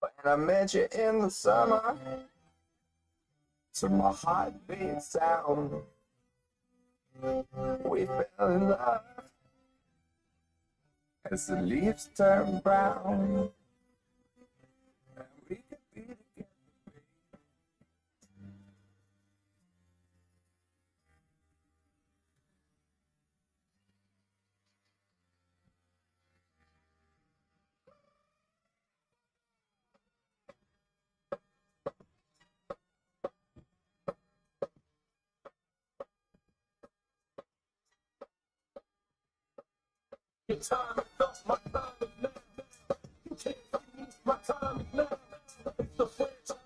When I met you in the summer, to my heartbeat sound, we fell in love as the leaves turn brown. And we could be together. Your time is lost, my time is now. You can't use my time is now. It's the franchise.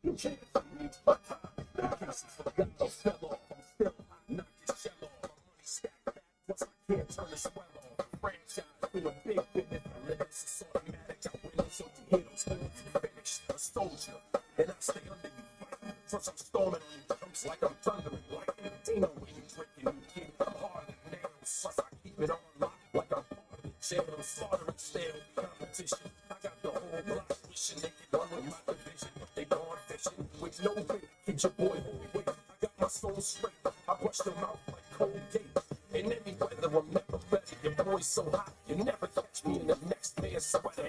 You can't use my time is now. Cases forgot those fell off. I'm still hot, knock your shell off. My money stacked back, plus I can't turn the swell off. Franchise with a big business. This is automatic. I win so you hit them, still to finish. A soldier, and I stay under you fighting. First I'm storming on you, jumps like I'm thundering. Lightning, Dino, when you breaking, you get I'm hard as nails. Plus I keep it on lock like I'm part of the jail. Slaughtering stale competition. I got the whole block wishing they could run with my division. But they gone fishing with no bait. Get your boy away. I got my soul straight. I brush them out like Colgate. In any weather, I'm never ready. Your boy's so hot, you never catch me in the next man's sweater.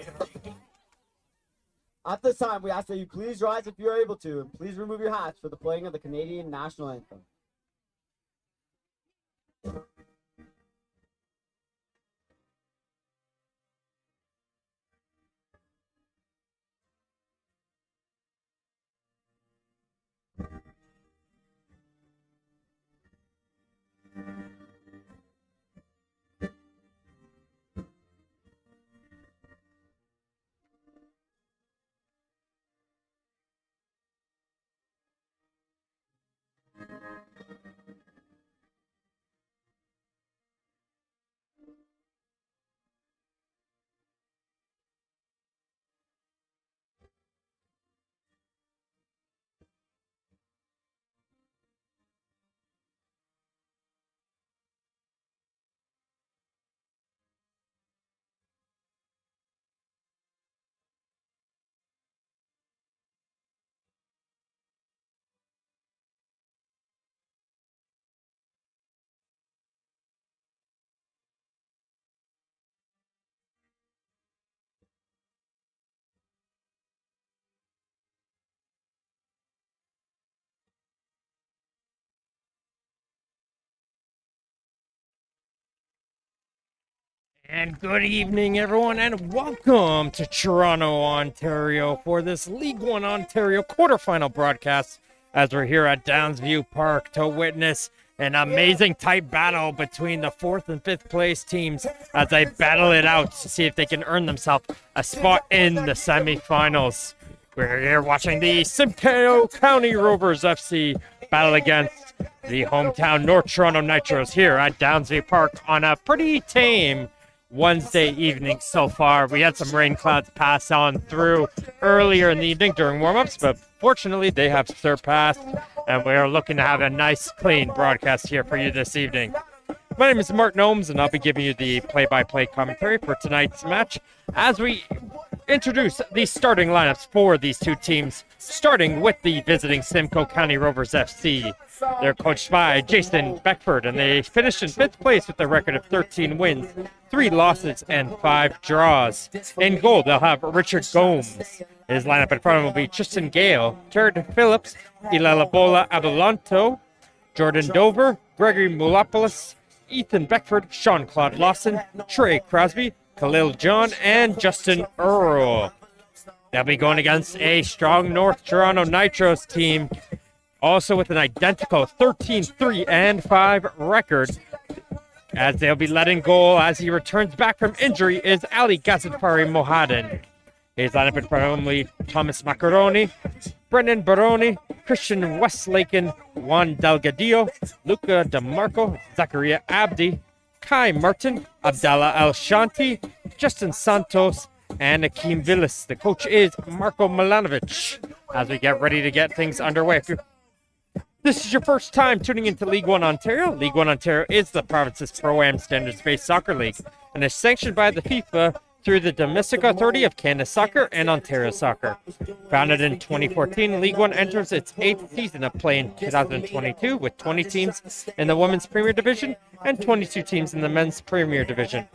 At this time, we ask that you please rise if you are able to, and please remove your hats for the playing of the Canadian National Anthem. And good evening, everyone, and welcome to Toronto, Ontario for this League One Ontario quarterfinal broadcast as we're here at Downsview Park to witness an amazing tight battle between the 4th and 5th place teams as they battle it out to see if they can earn themselves a spot in the semifinals. We're here watching the Simcoe County Rovers FC battle against the hometown North Toronto Nitros here at Downsview Park on a pretty tame Wednesday evening so far. We had some rain clouds pass on through earlier in the evening during warm-ups, but fortunately they have surpassed, and we are looking to have a nice, clean broadcast here for you this evening. My name is Martin Ohms, and I'll be giving you the play-by-play commentary for tonight's match as we introduce the starting lineups for these two teams, starting with the visiting Simcoe County Rovers FC. They're coached by Jason Beckford, and they finished in 5th place with a record of 13 wins, 3 losses, and 5 draws. In goal, they'll have Richard Gomes. His lineup in front of him will be Tristan Gale, Jared Phillips, Ilalabola Adelanto, Jordan Dover, Gregory Mulopoulos, Ethan Beckford, Sean-Claude Lawson, Trey Crosby, Khalil John, and Justin Earl. They'll be going against a strong North Toronto Nitros team, also with an identical 13-3-5 record, as they'll be letting goal as he returns back from injury is Ali Gazipari Mohaden. His lineup in front of him will be Thomas Macaroni, Brendan Baroni, Christian Westlaken, Juan Delgadillo, Luca DeMarco, Zakaria Abdi, Kai Martin, Abdallah El-Shanti, Justin Santos, and Akeem Villas. The coach is Marko Milanovic as we get ready to get things underway. If this is your first time tuning into League One Ontario, League One Ontario is the province's Pro-Am standards-based soccer league and is sanctioned by the FIFA through the Domestic Authority of Canada Soccer and Ontario Soccer. Founded in 2014, League One enters its 8th season of play in 2022 with 20 teams in the Women's Premier Division and 22 teams in the Men's Premier Division.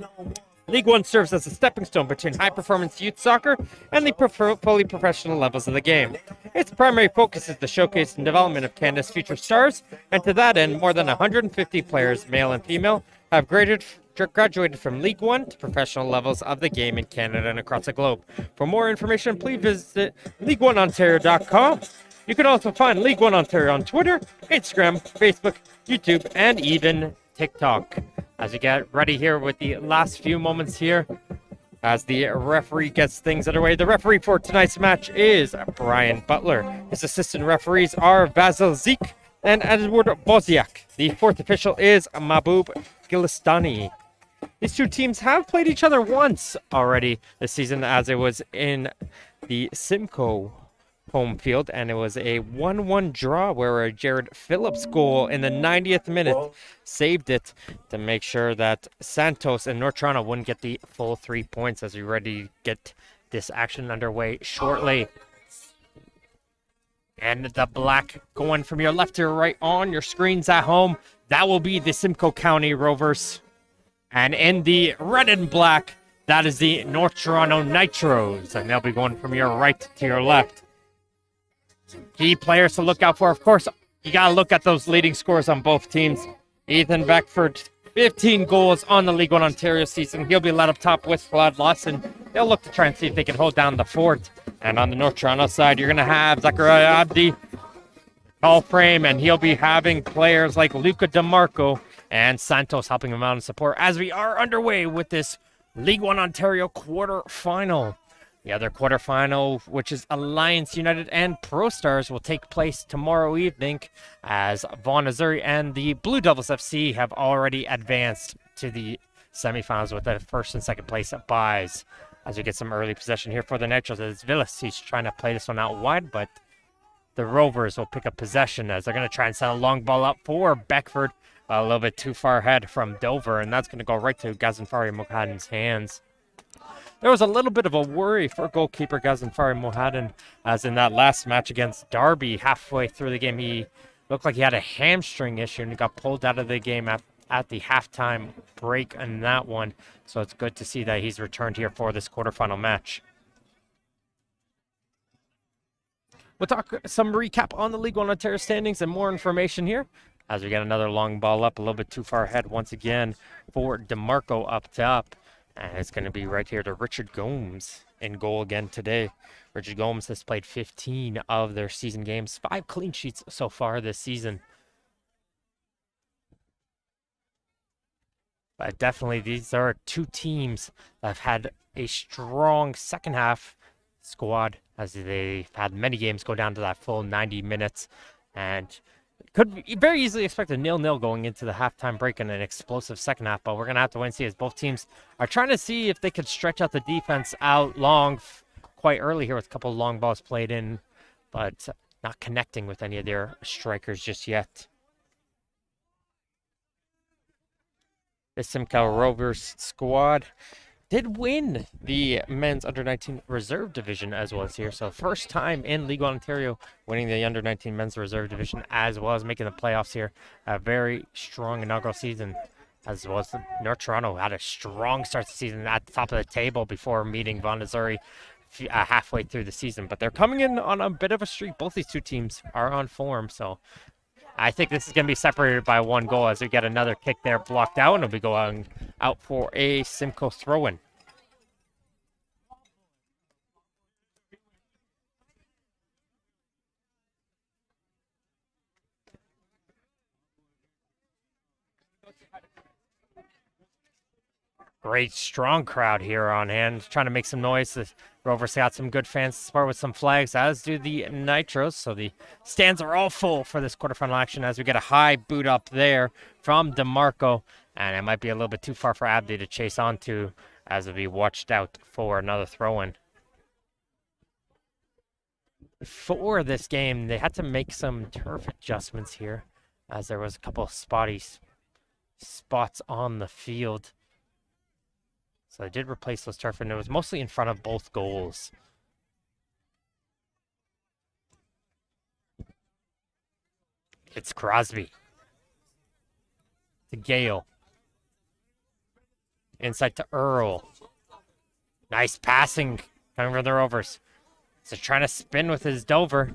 League One serves as a stepping stone between high-performance youth soccer and the fully professional levels of the game. Its primary focus is the showcase and development of Canada's future stars, and to that end, more than 150 players, male and female, have graduated from League One to professional levels of the game in Canada and across the globe. For more information, please visit LeagueOneOntario.com. You can also find League One Ontario on Twitter, Instagram, Facebook, YouTube, and even TikTok. As we get ready here with the last few moments here, as the referee gets things underway. The referee for tonight's match is Brian Butler. His assistant referees are Vasil Zik and Edward Boziak. The fourth official is Mahbub Gilistani. These two teams have played each other once already this season, as it was in the Simcoe home field, and it was a 1-1 draw where a Jared Phillips goal in the 90th minute saved it to make sure that Santos and North Toronto wouldn't get the full 3 points, as we ready to get this action underway shortly. And the black going from your left to your right on your screens at home, that will be the Simcoe County Rovers. And in the red and black, that is the North Toronto Nitros, and they'll be going from your right to your left. Key players to look out for, of course, you got to look at those leading scores on both teams. Ethan Beckford, 15 goals on the League One Ontario season. He'll be led up top with Claude Lawson. They'll look to try and see if they can hold down the fort. And on the North Toronto side, you're going to have Zachariah Abdi, tall frame, and he'll be having players like Luca DeMarco and Santos helping him out in support as we are underway with this League One Ontario quarterfinal. The other quarterfinal, which is Alliance United and Pro Stars, will take place tomorrow evening, as Vaughan Missouri and the Blue Devils FC have already advanced to the semifinals with the first and second place buys. As we get some early possession here for the Nitros, as Villas, he's trying to play this one out wide, but the Rovers will pick up possession as they're going to try and send a long ball up for Beckford, a little bit too far ahead from Dover, and that's going to go right to Gazanfari Mohadan's hands. There was a little bit of a worry for goalkeeper Gazanfari Mohadan, as in that last match against Derby, halfway through the game, he looked like he had a hamstring issue and he got pulled out of the game at the halftime break in that one. So it's good to see that he's returned here for this quarterfinal match. We'll talk some recap on the League One Ontario standings and more information here as we get another long ball up, a little bit too far ahead once again for DeMarco up top. And it's going to be right here to Richard Gomes in goal again today. Richard Gomes has played 15 of their season games, 5 clean sheets so far this season. But definitely these are two teams that have had a strong second half squad, as they've had many games go down to that full 90 minutes. And could very easily expect a 0-0 going into the halftime break and an explosive second half, but we're going to have to wait and see, as both teams are trying to see if they could stretch out the defense out long quite early here with a couple of long balls played in, but not connecting with any of their strikers just yet. The Simcoe Rovers squad did win the men's under-19 reserve division as well as here. So first time in League One Ontario winning the under-19 men's reserve division, as well as making the playoffs here. A very strong inaugural season, as well as North Toronto had a strong start to the season at the top of the table before meeting Vaughan Missouri halfway through the season. But they're coming in on a bit of a streak. Both these two teams are on form, so I think this is going to be separated by one goal, as we get another kick there blocked out, and it'll be going out for a Simcoe throw-in. Great, strong crowd here on hand, trying to make some noise. The Rovers got some good fans to support with some flags, as do the Nitros. So the stands are all full for this quarterfinal action, as we get a high boot up there from DeMarco. And it might be a little bit too far for Abdi to chase onto, as it'll be watched out for another throw-in. For this game, they had to make some turf adjustments here, as there was a couple of spotty spots on the field. So they did replace those turf, and it was mostly in front of both goals. It's Crosby. To Gale. Inside to Earl. Nice passing coming from the Rovers. So trying to spin with his Dover.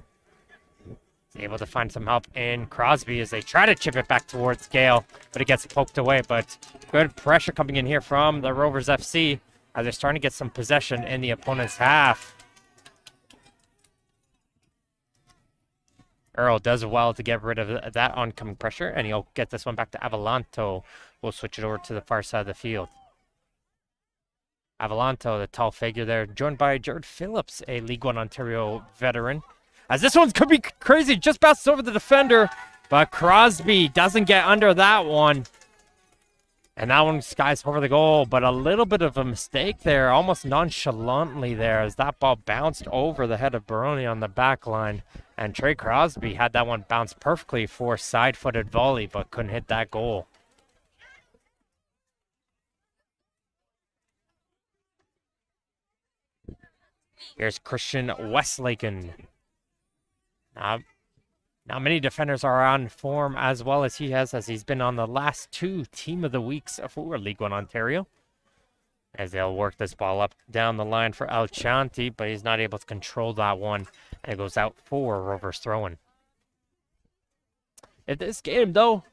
He's able to find some help in Crosby as they try to chip it back towards Gale, but it gets poked away. But good pressure coming in here from the Rovers FC as they're starting to get some possession in the opponent's half. Earl does well to get rid of that oncoming pressure, and he'll get this one back to Avalanto. We'll switch it over to the far side of the field. Avalanto, the tall figure there, joined by Jared Phillips, a League One Ontario veteran. As this one could be crazy, just passes over the defender, but Crosby doesn't get under that one. And that one skies over the goal, but a little bit of a mistake there, almost nonchalantly there, as that ball bounced over the head of Baroni on the back line. And Trey Crosby had that one bounce perfectly for a side-footed volley, but couldn't hit that goal. Here's Christian Westlaken. Not many defenders are on form as well as he has, as he's been on the last 2 Team of the Weeks for League One Ontario. As they'll work this ball up down the line for Alchanti, but he's not able to control that one. And it goes out for Rovers throwing. If this game, though,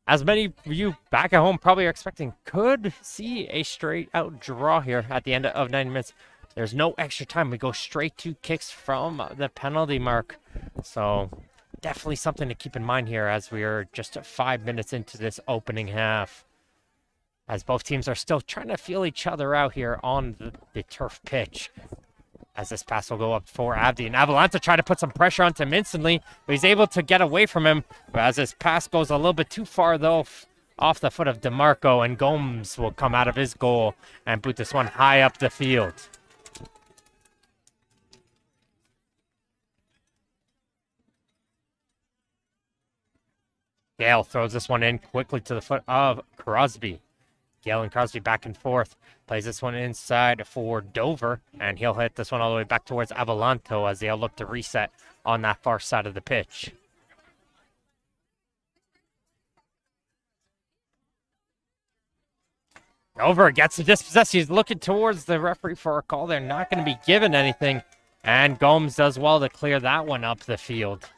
as many of you back at home probably are expecting, could see a straight out draw here at the end of 90 minutes. There's no extra time. We go straight to kicks from the penalty mark. So definitely something to keep in mind here as we are just 5 minutes into this opening half. As both teams are still trying to feel each other out here on the turf pitch. As this pass will go up for Abdi. And Avalanta try to put some pressure onto him instantly, but he's able to get away from him. But as this pass goes a little bit too far, though, off the foot of DeMarco, and Gomes will come out of his goal and boot this one high up the field. Gale throws this one in quickly to the foot of Crosby. Gale and Crosby back and forth. Plays this one inside for Dover, and he'll hit this one all the way back towards Avalanto as they'll look to reset on that far side of the pitch. Dover gets the dispossessed. He's looking towards the referee for a call. They're not going to be given anything, and Gomes does well to clear that one up the field.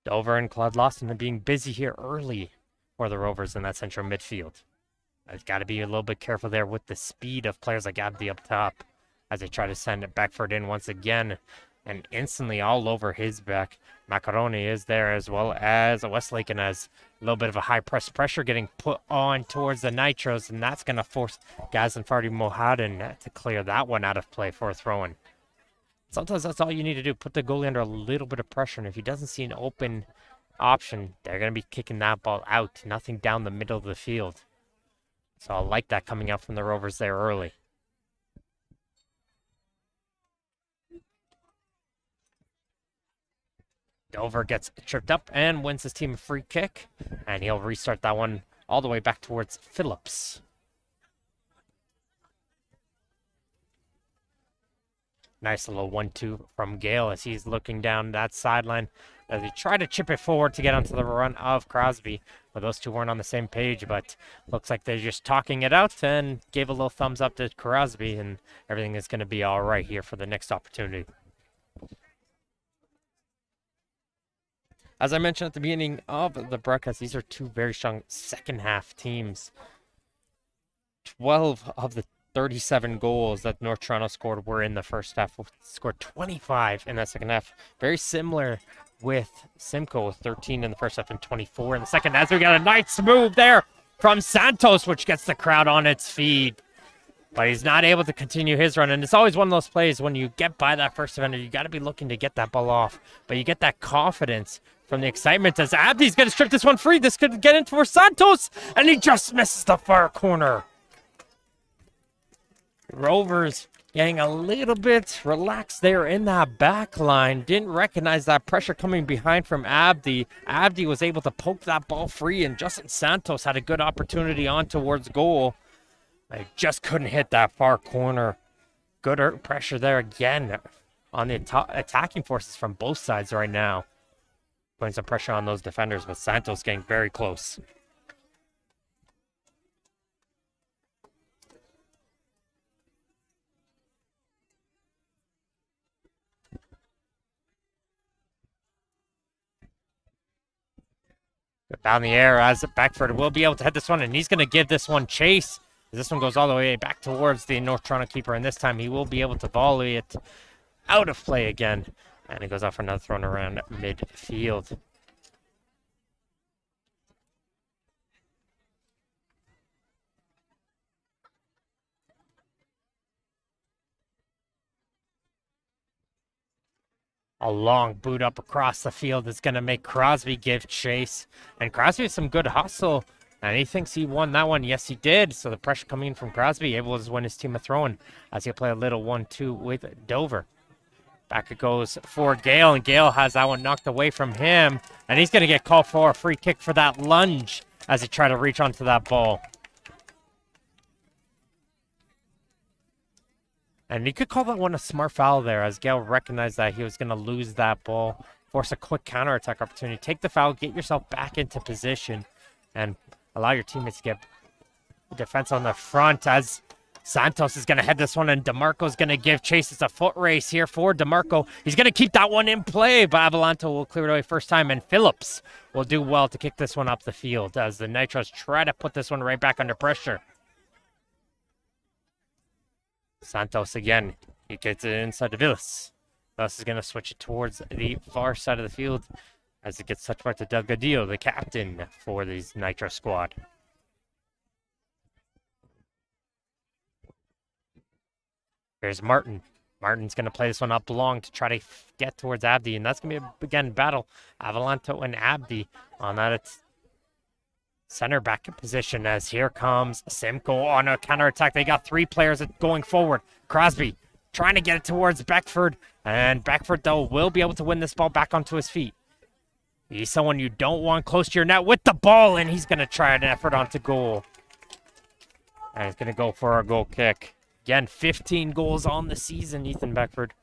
Dover and Claude Lawson are being busy here early for the Rovers in that central midfield. I've got to be a little bit careful there with the speed of players like Abdi up top as they try to send it Beckford in once again and instantly all over his back. Macaroni is there as well as Westlake, has a little bit of a high pressure getting put on towards the Nitros, and that's going to force Gazan Fardi Mohaden to clear that one out of play for a throw-in. Sometimes that's all you need to do. Put the goalie under a little bit of pressure, and if he doesn't see an open option, they're going to be kicking that ball out. Nothing down the middle of the field. So I like that coming out from the Rovers there early. Dover gets tripped up and wins his team a free kick, and he'll restart that one all the way back towards Phillips. Nice little 1-2 from Gale as he's looking down that sideline as he tried to chip it forward to get onto the run of Crosby. But those two weren't on the same page, but looks like they're just talking it out and gave a little thumbs up to Crosby, and everything is going to be all right here for the next opportunity. As I mentioned at the beginning of the broadcast, these are two very strong second half teams. 12 of the 37 goals that North Toronto scored were in the first half. Scored 25 in that second half. Very similar with Simcoe with 13 in the first half and 24 in the second. As we got a nice move there from Santos, which gets the crowd on its feet. But he's not able to continue his run. And it's always one of those plays when you get by that first defender, you got to be looking to get that ball off. But you get that confidence from the excitement as Abdi's going to strip this one free. This could get into for Santos, and he just misses the far corner. Rovers getting a little bit relaxed there in that back line. Didn't recognize that pressure coming behind from Abdi. Abdi was able to poke that ball free, and Justin Santos had a good opportunity on towards goal. They just couldn't hit that far corner. Good pressure there again on the attacking forces from both sides right now. Putting some pressure on those defenders, but Santos getting very close. Down the air as Beckford will be able to hit this one, and he's going to give this one chase. This one goes all the way back towards the North Toronto keeper, and this time he will be able to volley it out of play again. And it goes off for another throw around midfield. A long boot up across the field is going to make Crosby give chase. And Crosby has some good hustle. And he thinks he won that one. Yes, he did. So the pressure coming in from Crosby, able to win his team a throw-in as he'll play a little 1-2 with Dover. Back it goes for Gale, and Gale has that one knocked away from him. And he's going to get called for a free kick for that lunge as he tried to reach onto that ball. And he could call that one a smart foul there, as Gale recognized that he was going to lose that ball, force a quick counterattack opportunity, take the foul, get yourself back into position, and allow your teammates to get defense on the front as Santos is going to head this one, and DeMarco's going to give chase. It's a foot race here for DeMarco. He's going to keep that one in play, but Avalanto will clear it away first time, and Phillips will do well to kick this one up the field as the Nitros try to put this one right back under pressure. Santos again, he gets it inside to Villas. Villas is going to switch it towards the far side of the field as it gets touched by to Delgadillo, the captain for the Nitro squad. Here's Martin. Martin's going to play this one up long to try to get towards Abdi, and that's going to be, again, battle. Avalanto and Abdi on that. It's center back position as here comes Simcoe on a counterattack. They got three players going forward. Crosby trying to get it towards Beckford, and Beckford, though, will be able to win this ball back onto his feet. He's someone you don't want close to your net with the ball, and he's going to try an effort onto goal. And he's going to go for a goal kick. Again, 15 goals on the season, Ethan Beckford.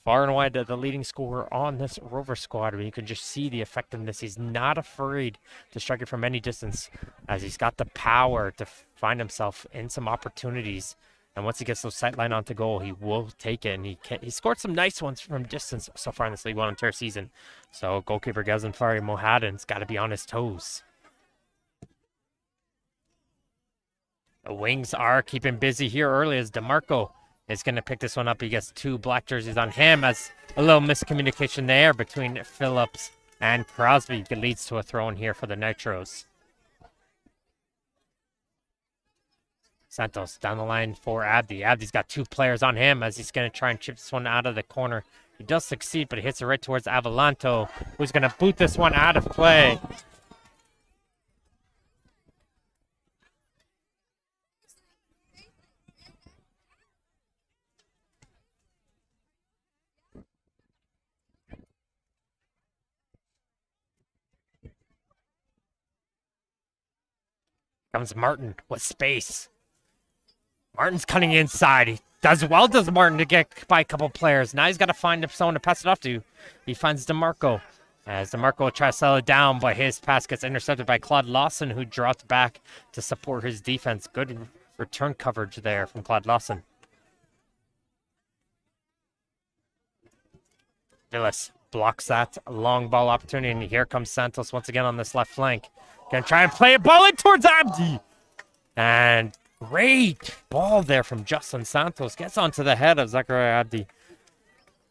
Far and wide the leading scorer on this Rover squad. You can just see the effectiveness. He's not afraid to strike it from any distance, as he's got the power to find himself in some opportunities. And once he gets those sight line onto goal, he will take it. And he scored some nice ones from distance so far in this League One entire season. So goalkeeper Gazanfari Mohadan's got to be on his toes. The Wings are keeping busy here early as DeMarco is going to pick this one up. He gets two black jerseys on him, as a little miscommunication there between Phillips and Crosby leads to a throw-in here for the Nitros. Santos down the line for Abdi. Abdi's got two players on him as he's going to try and chip this one out of the corner. He does succeed, but he hits it right towards Avalanto, who's going to boot this one out of play. Comes Martin with space. Martin's cutting inside. He does well, does Martin, to get by a couple players. Now he's got to find someone to pass it off to. He finds DeMarco. As DeMarco will try to settle it down, but his pass gets intercepted by Claude Lawson, who dropped back to support his defense. Good return coverage there from Claude Lawson. Villas blocks that long ball opportunity, and here comes Santos once again on this left flank. Gonna try and play a ball in towards Abdi. And great ball there from Justin Santos. Gets onto the head of Zachariah Abdi.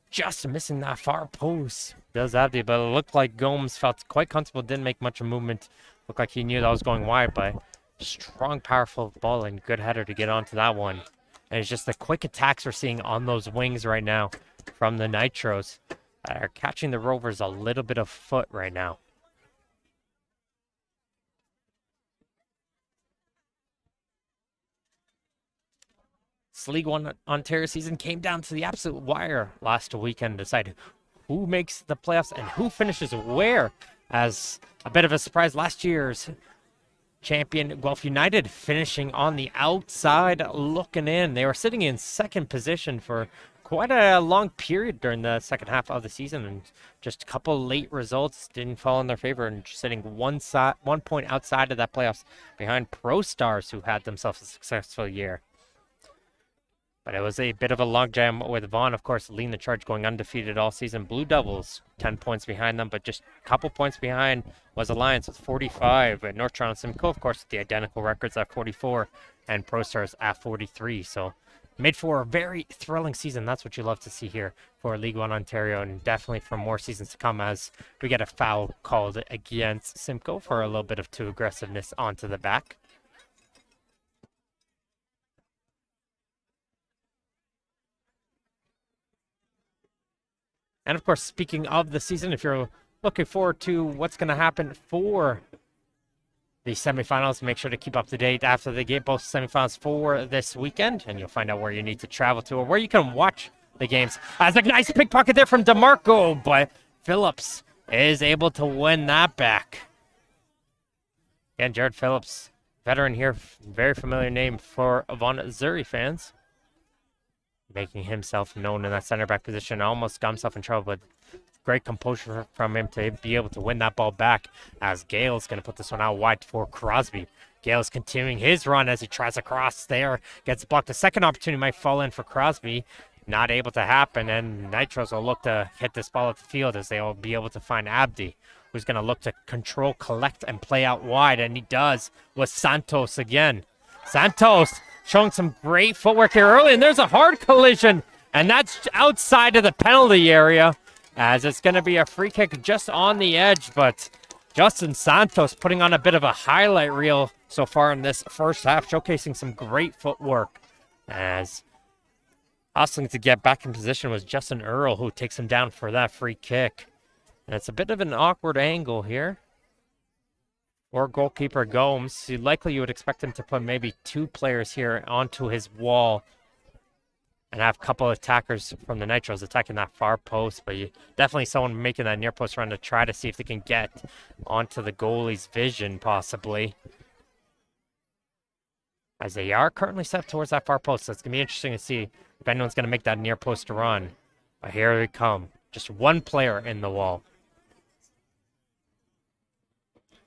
Just missing that far post. Does Abdi, but it looked like Gomes felt quite comfortable. Didn't make much of a movement. Looked like he knew that was going wide, but strong, powerful ball and good header to get onto that one. And it's just the quick attacks we're seeing on those wings right now from the Nitros. Are catching the Rovers a little bit of foot right now. This League One Ontario season came down to the absolute wire last weekend to decide who makes the playoffs and who finishes where. As a bit of a surprise, last year's champion Guelph United finishing on the outside looking in. They were sitting in second position for quite a long period during the second half of the season, and just a couple late results didn't fall in their favor, and just sitting 1 point outside of that playoffs behind Pro Stars, who had themselves a successful year. But it was a bit of a logjam with Vaughan, of course, leading the charge, going undefeated all season. Blue Devils, 10 points behind them, but just a couple points behind was Alliance with 45. And North Toronto and Simcoe, of course, with the identical records at 44, and Pro Stars at 43. So made for a very thrilling season. That's what you love to see here for League One Ontario, and definitely for more seasons to come as we get a foul called against Simcoe for a little bit of too aggressiveness onto the back. And of course, speaking of the season, if you're looking forward to what's going to happen for the semifinals, make sure to keep up to date after they get both semifinals for this weekend, and you'll find out where you need to travel to or where you can watch the games. As a nice pickpocket there from DeMarco, but Phillips is able to win that back. Again, Jared Phillips, veteran here, very familiar name for Von Zuri fans. Making himself known in that center back position. Almost got himself in trouble, but great composure from him to be able to win that ball back, as Gale's going to put this one out wide for Crosby. Gale's continuing his run as he tries to cross there. Gets blocked. The second opportunity might fall in for Crosby. Not able to happen, and Nitros will look to hit this ball at the field as they will be able to find Abdi, who's going to look to control, collect, and play out wide, and he does with Santos again. Santos showing some great footwork here early, and there's a hard collision, and that's outside of the penalty area, as it's going to be a free kick just on the edge. But Justin Santos putting on a bit of a highlight reel so far in this first half, showcasing some great footwork, as hustling to get back in position was Justin Earl, who takes him down for that free kick. And it's a bit of an awkward angle here. Or goalkeeper Gomes. Likely you would expect him to put maybe two players here onto his wall and have a couple of attackers from the Nitros attacking that far post. But you definitely someone making that near post run to try to see if they can get onto the goalie's vision, possibly. As they are currently set towards that far post. So it's going to be interesting to see if anyone's going to make that near post run. But here they come. Just one player in the wall.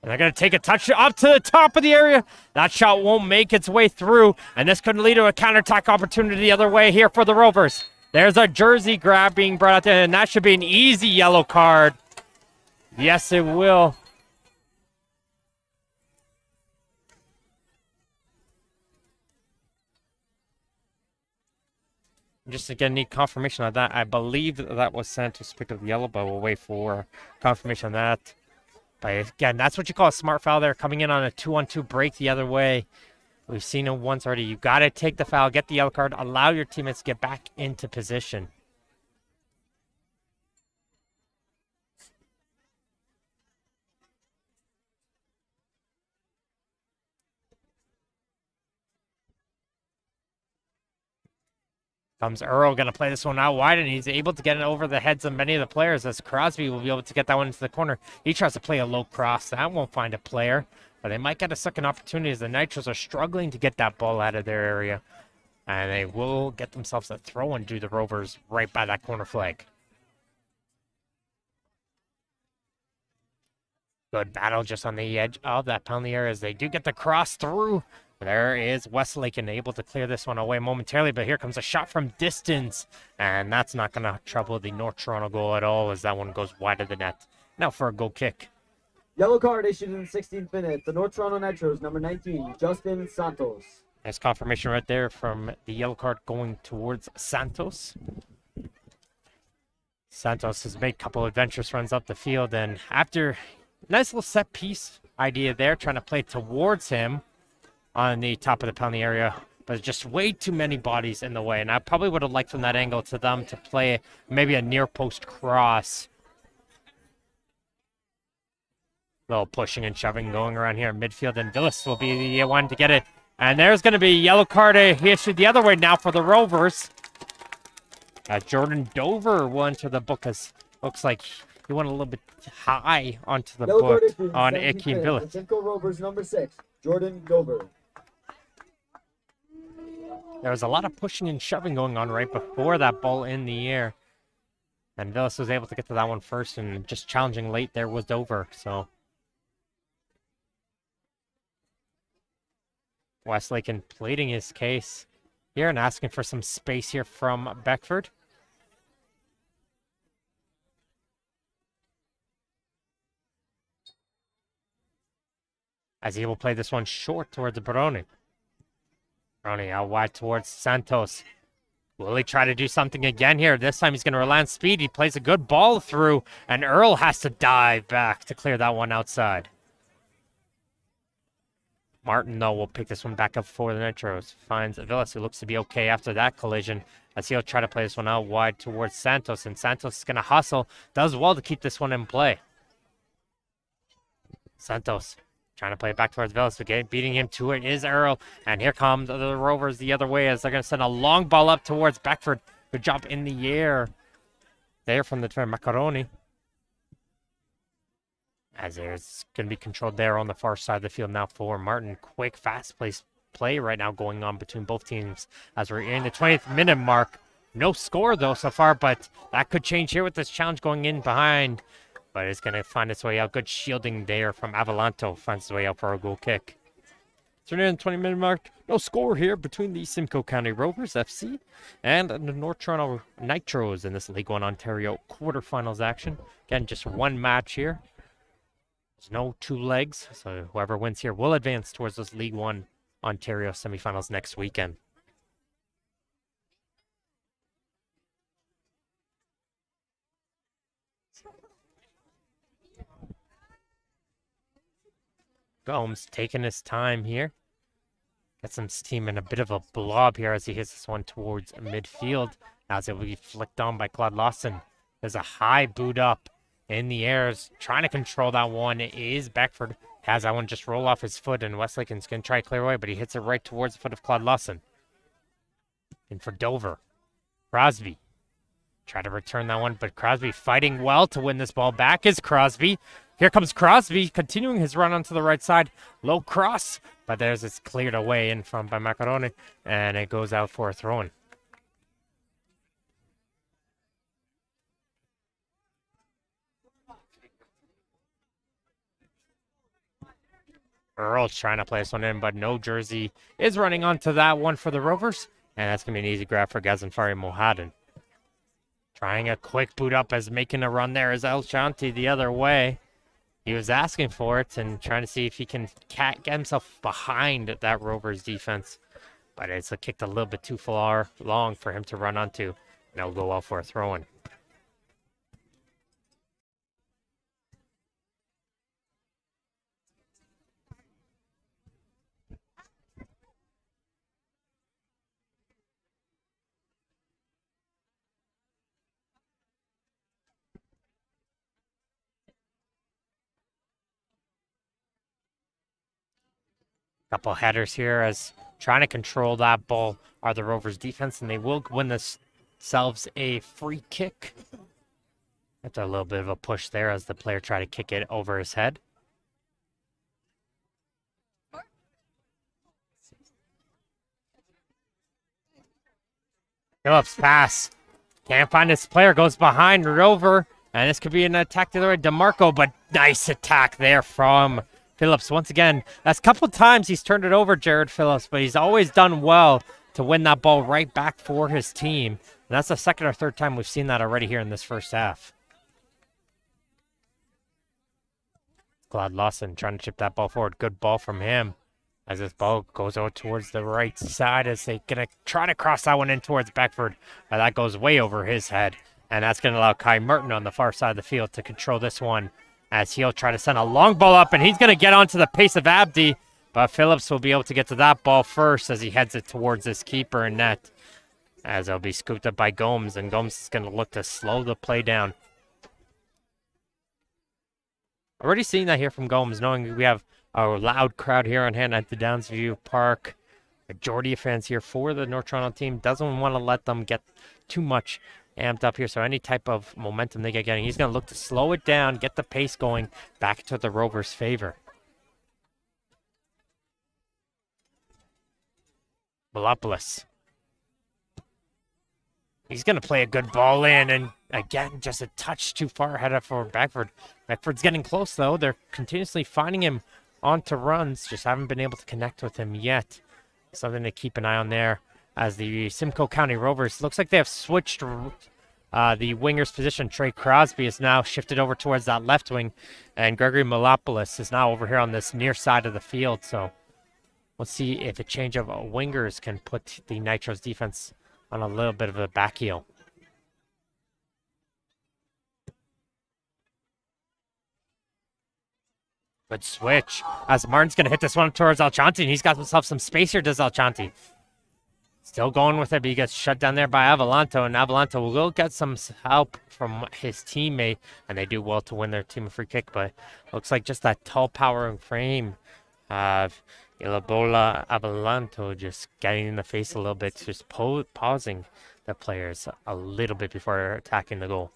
And they're going to take a touch up to the top of the area. That shot won't make its way through. And this could lead to a counterattack opportunity the other way here for the Rovers. There's a jersey grab being brought out there. And that should be an easy yellow card. Yes, it will. Just again, need confirmation on that. I believe that was Santos picked up the yellow, but we'll wait for confirmation on that. But again, that's what you call a smart foul there, coming in on a 2-on-2 break the other way. We've seen it once already. You got to take the foul, get the yellow card, allow your teammates to get back into position. Comes Earl, going to play this one out wide, and he's able to get it over the heads of many of the players, as Crosby will be able to get that one into the corner. He tries to play a low cross. That won't find a player, but they might get a second opportunity as the Nitros are struggling to get that ball out of their area. And they will get themselves a throw and do the Rovers right by that corner flag. Good battle just on the edge of that penalty area as they do get the cross through. There is Westlake and able to clear this one away momentarily, but here comes a shot from distance, and that's not going to trouble the North Toronto goal at all as that one goes wide of the net. Now for a goal kick. Yellow card issued in the 16th minute. The North Toronto Nitros, number 19, Justin Santos. Nice confirmation right there from the yellow card going towards Santos. Santos has made a couple of adventurous runs up the field, and after nice little set piece idea there, trying to play towards him on the top of the penalty area, but just way too many bodies in the way. And I probably would have liked from that angle to them to play maybe a near post cross. Little pushing and shoving going around here in midfield, and Villas will be the one to get it And there's going to be a yellow card issued the other way now for the Rovers. Jordan Dover went to the book as looks like he went a little bit high onto the Yellow book card issued, on 17 Icky minutes. Village. Simcoe Rovers number 6, Jordan Dover. There was a lot of pushing and shoving going on right before that ball in the air. And Villas was able to get to that one first, and just challenging late there was Dover. So Westlake pleading his case here and asking for some space here from Beckford. As he will play this one short towards Baroni. Baroni out wide towards Santos. Will he try to do something again here? This time he's going to rely on speed. He plays a good ball through, and Earl has to dive back to clear that one outside. Martin, though, will pick this one back up for the Nitros. Finds Villas, who looks to be okay after that collision, as he'll try to play this one out wide towards Santos, and Santos is going to hustle. Does well to keep this one in play. Santos trying to play it back towards Villas. Again, beating him to it is Earl. And here comes the Rovers the other way as they're going to send a long ball up towards Beckford. Good job in the air there from the turn. Macaroni. As there's going to be controlled there on the far side of the field now for Martin. Quick, fast-paced play right now going on between both teams as we're in the 20th minute mark. No score, though, so far, but that could change here with this challenge going in behind. But it's going to find its way out. Good shielding there from Avalanto. Finds its way out for a goal kick. So near the 20-minute mark. No score here between the Simcoe County Rovers FC and the North Toronto Nitros in this League One Ontario quarterfinals action. Again, just one match here. There's no two legs. So whoever wins here will advance towards those League One Ontario semifinals next weekend. Gomes taking his time here. Gets some steam in a bit of a blob here as he hits this one towards midfield. As it will be flicked on by Claude Lawson. There's a high boot up in the air. Trying to control that one is Beckford. Has that one just roll off his foot, and Westlaken's going to try to clear away, but he hits it right towards the foot of Claude Lawson. And for Dover, Crosby. Try to return that one, but Crosby fighting well to win this ball back is Crosby. Here comes Crosby, continuing his run onto the right side. Low cross, but there's it's cleared away in front by Macaroni, and it goes out for a throw-in. Earl trying to play this one in, but no jersey is running onto that one for the Rovers, and that's going to be an easy grab for Gazanfari Mohaden. Trying a quick boot up as making a run there is El Shanti the other way. He was asking for it and trying to see if he can get himself behind that Rovers defense. But it's kicked a little bit too far long for him to run onto. And it'll go out for a throw-in. Couple headers here as trying to control that ball are the Rovers defense, and they will win themselves a free kick. After a little bit of a push there as the player tried to kick it over his head. Phillips pass. Can't find his player, goes behind Rover, and this could be an attack the other way. DeMarco, but nice attack there from Phillips. Once again, that's a couple times he's turned it over, Jared Phillips, but he's always done well to win that ball right back for his team. And that's the second or third time we've seen that already here in this first half. Claude Lawson trying to chip that ball forward. Good ball from him as this ball goes out towards the right side as they're going to try to cross that one in towards Beckford. But that goes way over his head. And that's going to allow Kai Merton on the far side of the field to control this one, as he'll try to send a long ball up, and he's going to get onto the pace of Abdi, but Phillips will be able to get to that ball first as he heads it towards this keeper and net, as it'll be scooped up by Gomes, and Gomes is going to look to slow the play down. Already seeing that here from Gomes, knowing we have a loud crowd here on hand at the Downsview Park Majority of fans here for the North Toronto team. Doesn't want to let them get too much amped up here. So any type of momentum they get getting, he's going to look to slow it down, get the pace going back to the Rovers' favor. Malopoulos. He's going to play a good ball in, and again, just a touch too far ahead of for Beckford. Beckford's getting close, though. They're continuously finding him onto runs, just haven't been able to connect with him yet. Something to keep an eye on there as the Simcoe County Rovers, looks like they have switched the winger's position. Trey Crosby is now shifted over towards that left wing, and Gregory Malopoulos is now over here on this near side of the field. So let's see if a change of wingers can put the Nitros defense on a little bit of a back heel. Good switch. As Martin's going to hit this one towards Alchanti, and he's got himself some space here, does Alchanti. Still going with it, but he gets shut down there by Avalanto, and Avalanto will get some help from his teammate, and they do well to win their team a free kick, but looks like just that tall, powering frame of Ilabola Avalanto just getting in the face a little bit, just pausing the players a little bit before attacking the goal.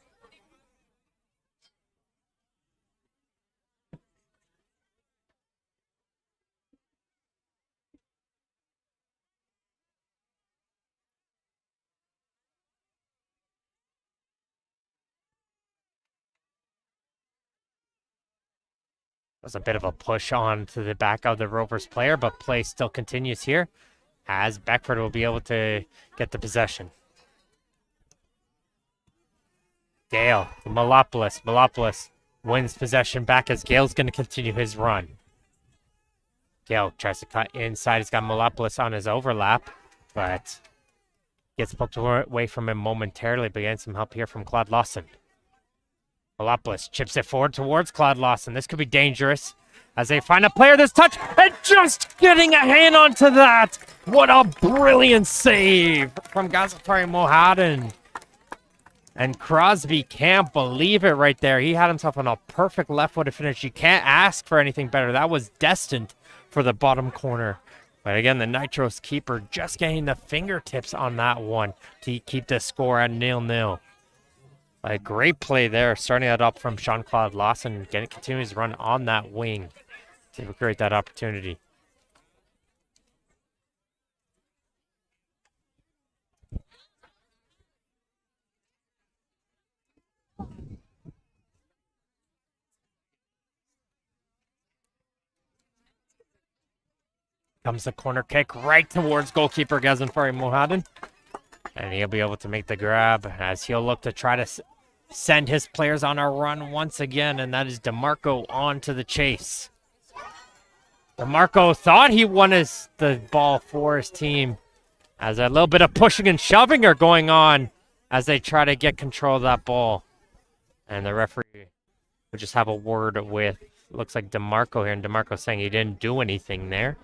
Was a bit of a push on to the back of the Rovers player, but play still continues here as Beckford will be able to get the possession. Gale, Malopoulos. Malopoulos wins possession back as Gale's going to continue his run. Gale tries to cut inside. He's got Malopoulos on his overlap, but gets poked away from him momentarily, but getting some help here from Claude Lawson. Malopoulos chips it forward towards Claude Lawson. This could be dangerous as they find a player this touch and just getting a hand onto that. What a brilliant save from Gazafari Mohadan. And Crosby can't believe it right there. He had himself on a perfect left-footed finish. You can't ask for anything better. That was destined for the bottom corner. But again, the Nitros keeper just getting the fingertips on that one to keep the score at 0-0. A great play there, starting that up from Jean-Claude Lawson, continuing his run on that wing to create that opportunity. Comes the corner kick right towards goalkeeper Gazanfari Mohadan. And he'll be able to make the grab as he'll look to try to send his players on a run once again. And that is DeMarco on to the chase. DeMarco thought he won the ball for his team as a little bit of pushing and shoving are going on as they try to get control of that ball. And the referee will just have a word with, looks like DeMarco here. And DeMarco saying he didn't do anything there.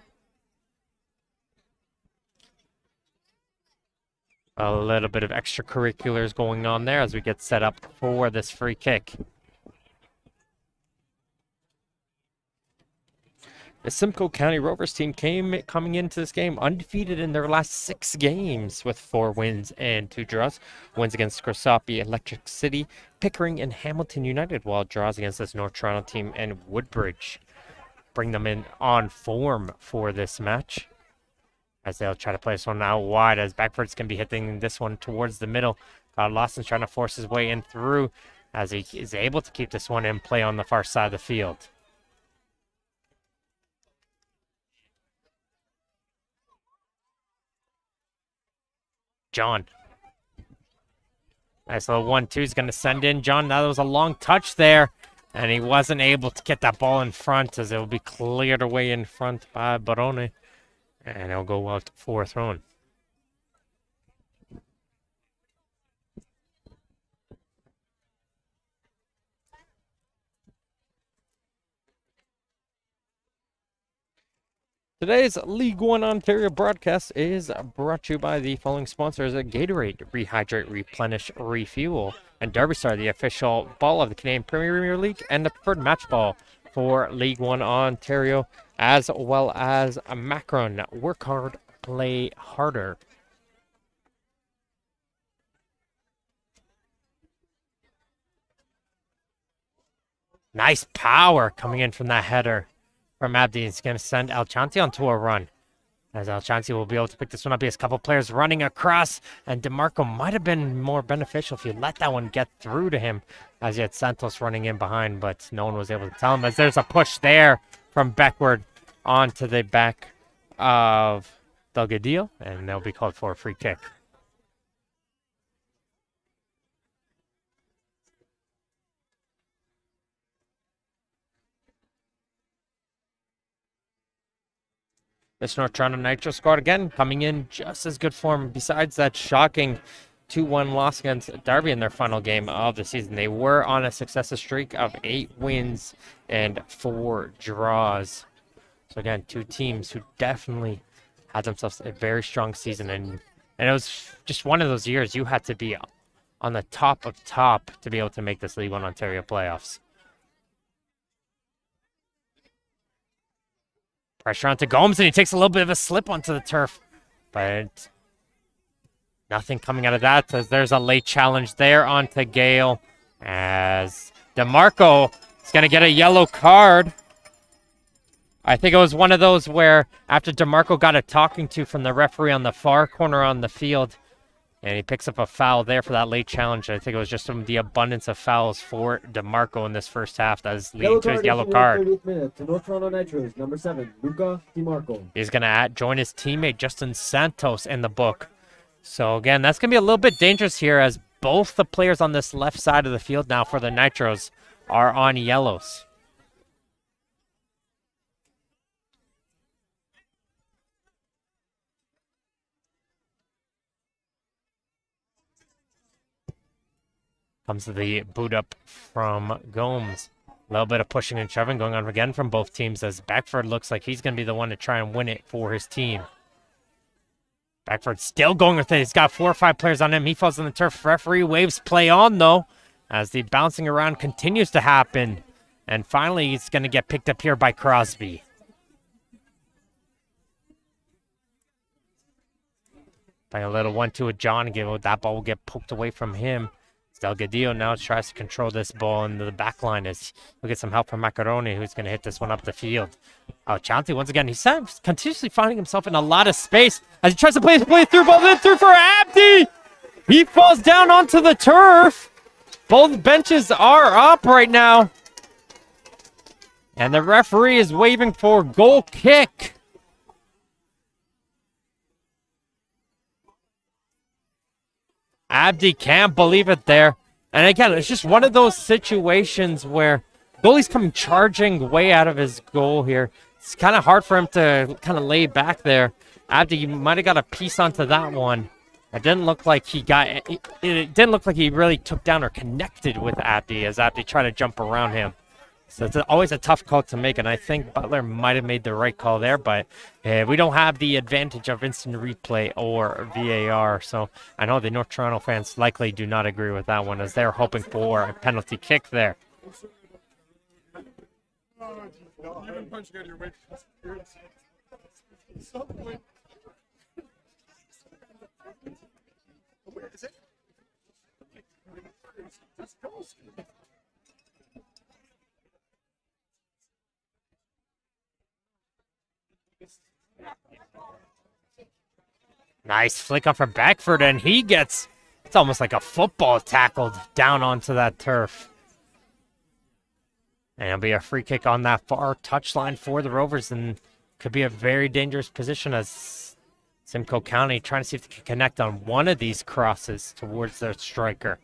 A little bit of extracurriculars going on there as we get set up for this free kick. The Simcoe County Rovers team coming into this game undefeated in their last 6 games with 4 wins and 2 draws. Wins against Scrosapi, Electric City, Pickering, and Hamilton United, while draws against this North Toronto team and Woodbridge bring them in on form for this match. As they'll try to play this one out wide, as Beckford's going to be hitting this one towards the middle. Lawson's trying to force his way in through as he is able to keep this one in play on the far side of the field. John. Nice little 1-2 is going to send in John. Now there was a long touch there, and he wasn't able to get that ball in front as it will be cleared away in front by Barone. And it'll go out for a throw-in. Today's League One Ontario broadcast is brought to you by the following sponsors: Gatorade, Rehydrate, Replenish, Refuel, and Derby Star, the official ball of the Canadian Premier League and the preferred match ball for League One Ontario, as well as a Macron. Work hard, play harder. Nice power coming in from that header from Abdi. It's going to send Alchanti onto a run. As Alchanti will be able to pick this one up. He has a couple players running across, and DeMarco might have been more beneficial if you let that one get through to him, as he had Santos running in behind, but no one was able to tell him, as there's a push there from backward onto the back of Delgadillo, and they'll be called for a free kick. This North Toronto Nitro squad, again, coming in just as good form. Besides that shocking 2-1 loss against Derby in their final game of the season, they were on a successive streak of 8 wins and 4 draws. So again, 2 teams who definitely had themselves a very strong season. And it was just one of those years you had to be on the top of top to be able to make this League One Ontario playoffs. Pressure onto Gomes, and he takes a little bit of a slip onto the turf. But nothing coming out of that, as there's a late challenge there onto Gale. As DeMarco is going to get a yellow card. I think it was one of those where after DeMarco got a talking to from the referee on the far corner on the field, and he picks up a foul there for that late challenge. I think it was just from the abundance of fouls for DeMarco in this first half that is leading to his yellow card. 30th minute to North Toronto Nitros, number 7, Luca DeMarco. He's going to join his teammate Justin Santos in the book. So again, that's going to be a little bit dangerous here, as both the players on this left side of the field now for the Nitros are on yellows. Comes the boot up from Gomes. A little bit of pushing and shoving going on again from both teams, as Beckford looks like he's going to be the one to try and win it for his team. Beckford still going with it. He's got 4 or 5 players on him. He falls on the turf. Referee waves play on, though, as the bouncing around continues to happen. And finally, he's going to get picked up here by Crosby. Playing a little 1-2 with John. That ball will get poked away from him. Delgadillo now tries to control this ball into the back line as we get some help from Macaroni, who's going to hit this one up the field. Chanti, once again, he's continuously finding himself in a lot of space as he tries to play through, ball then through for Abdi. He falls down onto the turf. Both benches are up right now. And the referee is waving for goal kick. Abdi can't believe it there. And again, it's just one of those situations where goalie's coming charging way out of his goal here. It's kind of hard for him to kind of lay back there. Abdi might have got a piece onto that one. It didn't look like he didn't look like he really took down or connected with Abdi, as Abdi tried to jump around him. So it's always a tough call to make, and I think Butler might have made the right call there, but we don't have the advantage of instant replay or VAR, so I know the North Toronto fans likely do not agree with that one, as they're hoping for a penalty kick there. Nice flick off for Beckford, and he gets, it's almost like a football tackled down onto that turf. And it'll be a free kick on that far touchline for the Rovers, and could be a very dangerous position as Simcoe County trying to see if they can connect on one of these crosses towards their striker.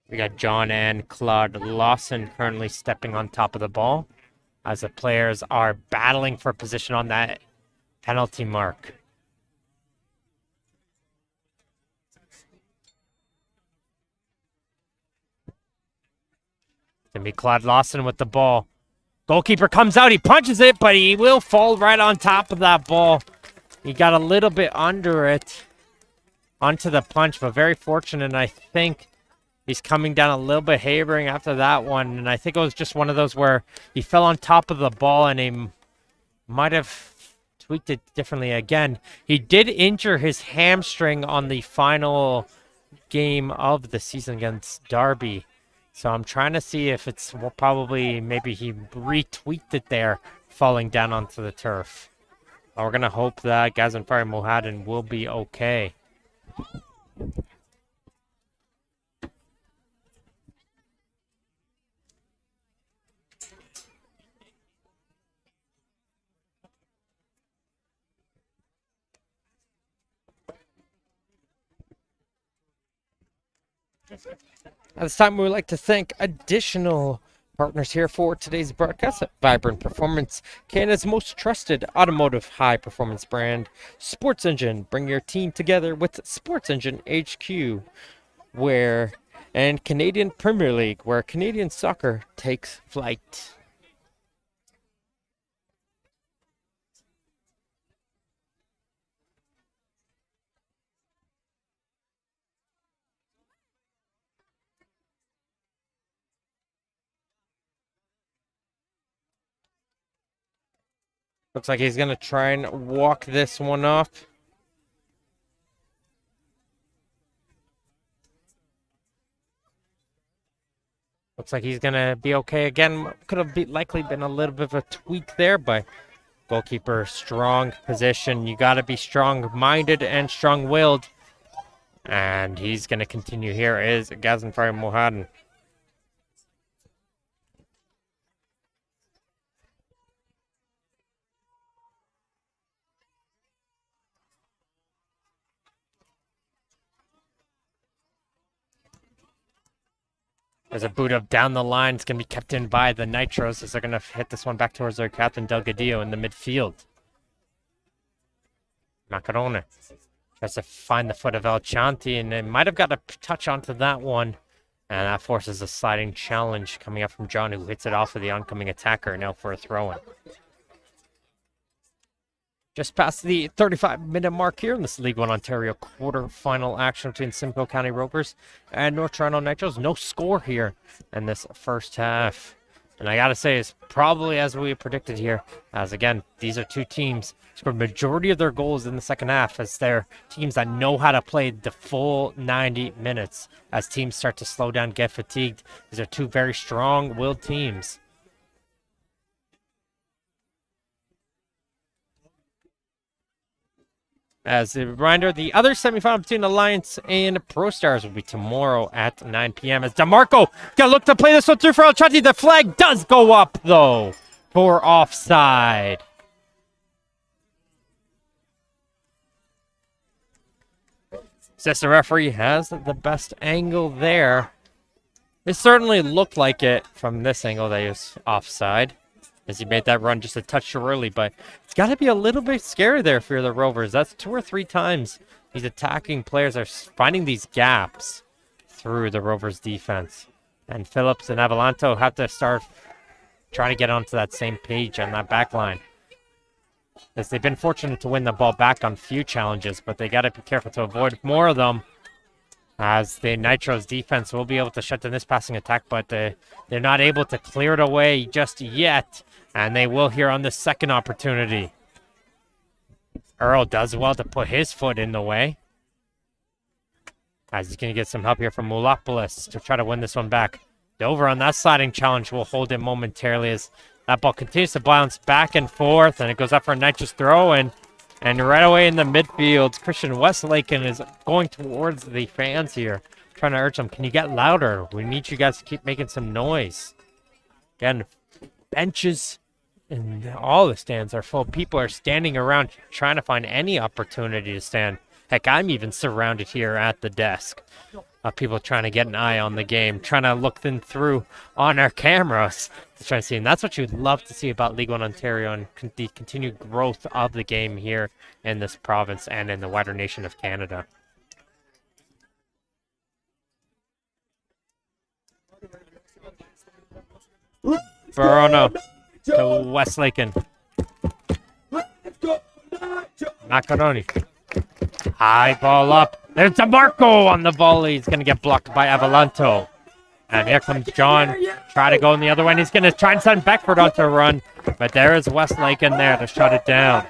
We got John and Claude Lawson currently stepping on top of the ball as the players are battling for position on that penalty mark. It's going to be Claude Lawson with the ball. Goalkeeper comes out, he punches it, but he will fall right on top of that ball. He got a little bit under it onto the punch, but very fortunate, I think, He's coming down a little bit havering after that one, and I think it was just one of those where he fell on top of the ball and he might have tweaked it differently again. He did injure his hamstring on the final game of the season against Derby. So I'm trying to see if it's probably maybe he retweaked it there, falling down onto the turf. We're going to hope that Gazanfari Mohadan will be okay. At this time, we would like to thank additional partners here for today's broadcast. Vibrant Performance, Canada's most trusted automotive high-performance brand. Sports Engine, bring your team together with Sports Engine HQ, and Canadian Premier League, where Canadian soccer takes flight. Looks like he's going to try and walk this one off. Looks like he's going to be okay again. Could have likely been a little bit of a tweak there, but goalkeeper, strong position. You got to be strong-minded and strong-willed. And he's going to continue. Here is Gazanfari Mohadan. There's a boot up down the line. It's going to be kept in by the Nitros as they're going to hit this one back towards their captain, Delgadillo, in the midfield. Macarone tries to find the foot of El Chanti, and they might have got a touch onto that one. And that forces a sliding challenge coming up from John, who hits it off of the oncoming attacker, now for a throw-in. Just past the 35-minute mark here in this League One Ontario quarter-final action between Simcoe County Rovers and North Toronto Nitros. No score here in this first half. And I got to say, it's probably as we predicted here, as again, these are two teams scored majority of their goals in the second half, as they're teams that know how to play the full 90 minutes. As teams start to slow down, get fatigued, these are two very strong-willed teams. As a reminder, the other semifinal between Alliance and Pro Stars will be tomorrow at 9 p.m. As DeMarco gonna look to play this one through for El Chanti. The flag does go up, though, for offside. Says the referee has the best angle there. It certainly looked like it from this angle that he was offside, as he made that run just a touch too early, but it's got to be a little bit scary there for the Rovers. That's 2 or 3 times these attacking players are finding these gaps through the Rovers defense. And Phillips and Avalanto have to start trying to get onto that same page on that back line, as they've been fortunate to win the ball back on few challenges, but they got to be careful to avoid more of them, as the Nitros defense will be able to shut down this passing attack, but they're not able to clear it away just yet. And they will here on the second opportunity. Earl does well to put his foot in the way, as he's going to get some help here from Moulopoulos to try to win this one back. Dover on that sliding challenge will hold it momentarily, as that ball continues to bounce back and forth, and it goes up for a Nitros throw. And right away in the midfield, Christian Westlaken is going towards the fans here, trying to urge them, can you get louder? We need you guys to keep making some noise. Again, benches and all the stands are full. People are standing around trying to find any opportunity to stand. Heck, I'm even surrounded here at the desk of people trying to get an eye on the game, trying to look them through on our cameras to try to see. And that's what you'd love to see about League One Ontario and the continued growth of the game here in this province and in the wider nation of Canada. Verona to Westlaken. Macaroni. High ball up. There's DeMarco on the volley. He's going to get blocked by Avalanto. And here comes John. Try to go in the other way. And he's going to try and send Beckford onto a run. But there is Westlake in there to shut it down.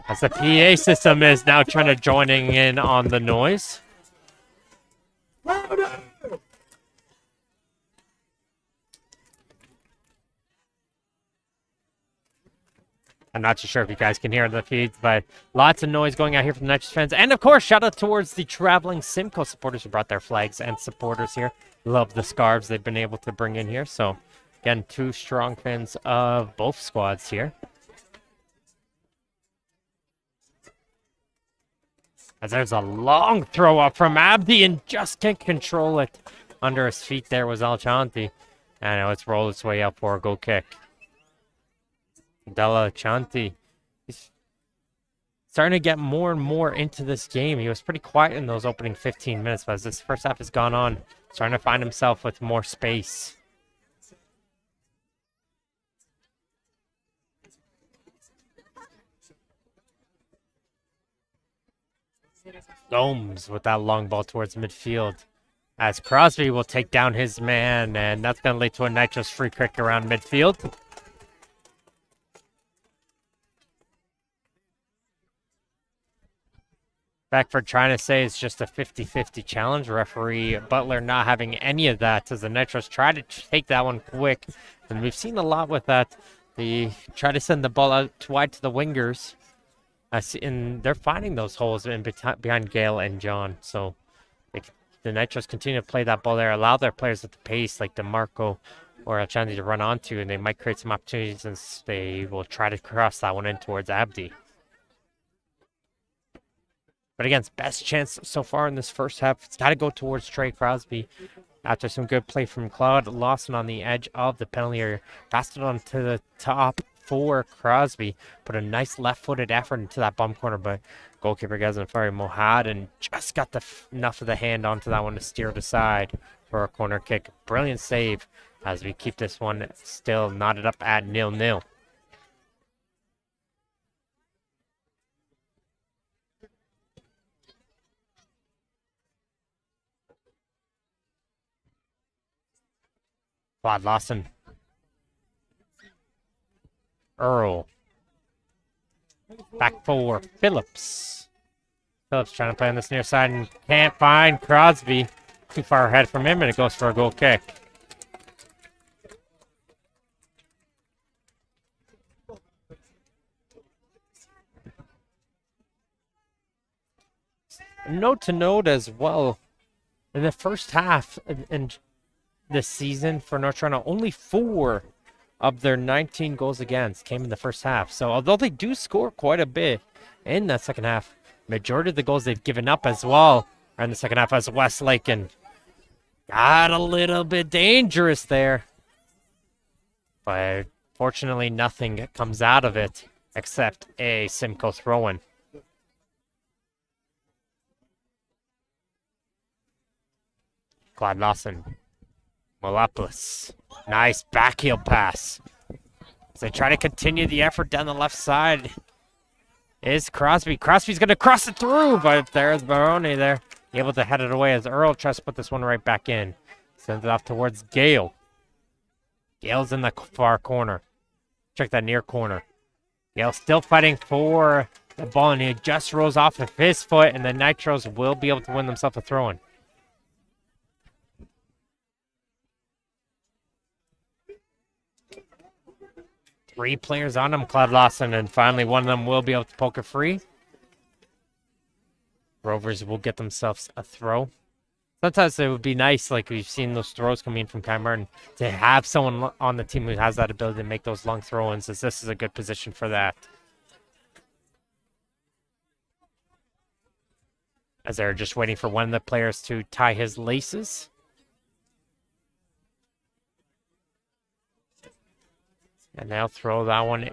As the PA system is now trying to joining in on the noise. I'm not too sure if you guys can hear the feeds, but lots of noise going out here from the Nitros fans. And, of course, shout out towards the traveling Simcoe supporters who brought their flags and supporters here. Love the scarves they've been able to bring in here. So, again, 2 strong fans of both squads here. As there's a long throw up from Abdi and just can't control it. Under his feet there was Alchanti. And now it's rolled its way up for a goal kick. Della Chanti. He's starting to get more and more into this game. He was pretty quiet in those opening 15 minutes, but as this first half has gone on, starting to find himself with more space. Gomes with that long ball towards midfield. As Crosby will take down his man, and that's going to lead to a Nitros free kick around midfield. Beckford trying to say it's just a 50-50 challenge. Referee Butler not having any of that as the Nitros try to take that one quick. And we've seen a lot with that. They try to send the ball out wide to the wingers. And they're finding those holes in behind Gale and John. So the Nitros continue to play that ball there, allow their players at the pace like DeMarco or Alchandi to run onto, and they might create some opportunities and they will try to cross that one in towards Abdi. But again, it's best chance so far in this first half. It's got to go towards Trey Crosby. After some good play from Claude Lawson on the edge of the penalty area. Passed it on to the top for Crosby. Put a nice left-footed effort into that bum corner, but goalkeeper Ghaznafari Mohad and just got enough of the hand onto that one to steer it aside for a corner kick. Brilliant save as we keep this one still knotted up at 0-0. Claude Lawson. Earl. Back for Phillips. Phillips trying to play on this near side and can't find Crosby. Too far ahead from him, and it goes for a goal kick. Note to note as well, in the first half, and this season for North Toronto, only 4 of their 19 goals against came in the first half. So although they do score quite a bit in that second half, majority of the goals they've given up as well are in the second half, as Westlake and got a little bit dangerous there. But fortunately nothing comes out of it except a Simcoe throw-in. Claude Lawson. Malopoulos. Nice backheel pass. As they try to continue the effort down the left side is Crosby. Crosby's going to cross it through, but there's Barone there. Able to head it away as Earl tries to put this one right back in. Sends it off towards Gale. Gale's in the far corner. Check that near corner. Gale still fighting for the ball, and he just rolls off of his foot, and the Nitros will be able to win themselves a throw-in. Three players on him, Claude Lawson, and finally one of them will be able to poke it free. Rovers will get themselves a throw. Sometimes it would be nice, like we've seen those throws coming in from Kai Martin, to have someone on the team who has that ability to make those long throw-ins, as this is a good position for that. As they're just waiting for one of the players to tie his laces. And they'll throw that one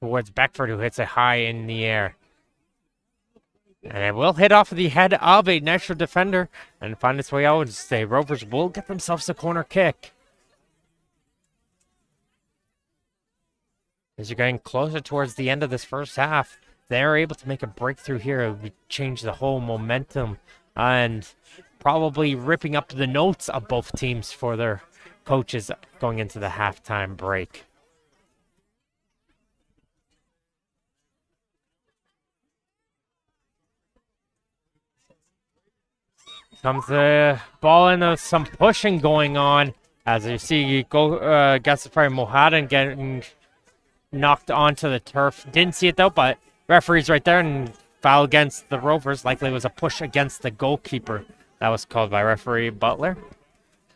towards Beckford, who hits it high in the air. And it will hit off the head of a Nitro defender and find its way out. And the Rovers will get themselves a corner kick. As you're getting closer towards the end of this first half, they're able to make a breakthrough here, it would change the whole momentum and probably ripping up the notes of both teams for their coaches going into the halftime break. Comes the ball in, there's some pushing going on. As you see, Gaspar Mohadan getting knocked onto the turf. Didn't see it though, but referee's right there, and foul against the Rovers. Likely was a push against the goalkeeper. That was called by referee Butler.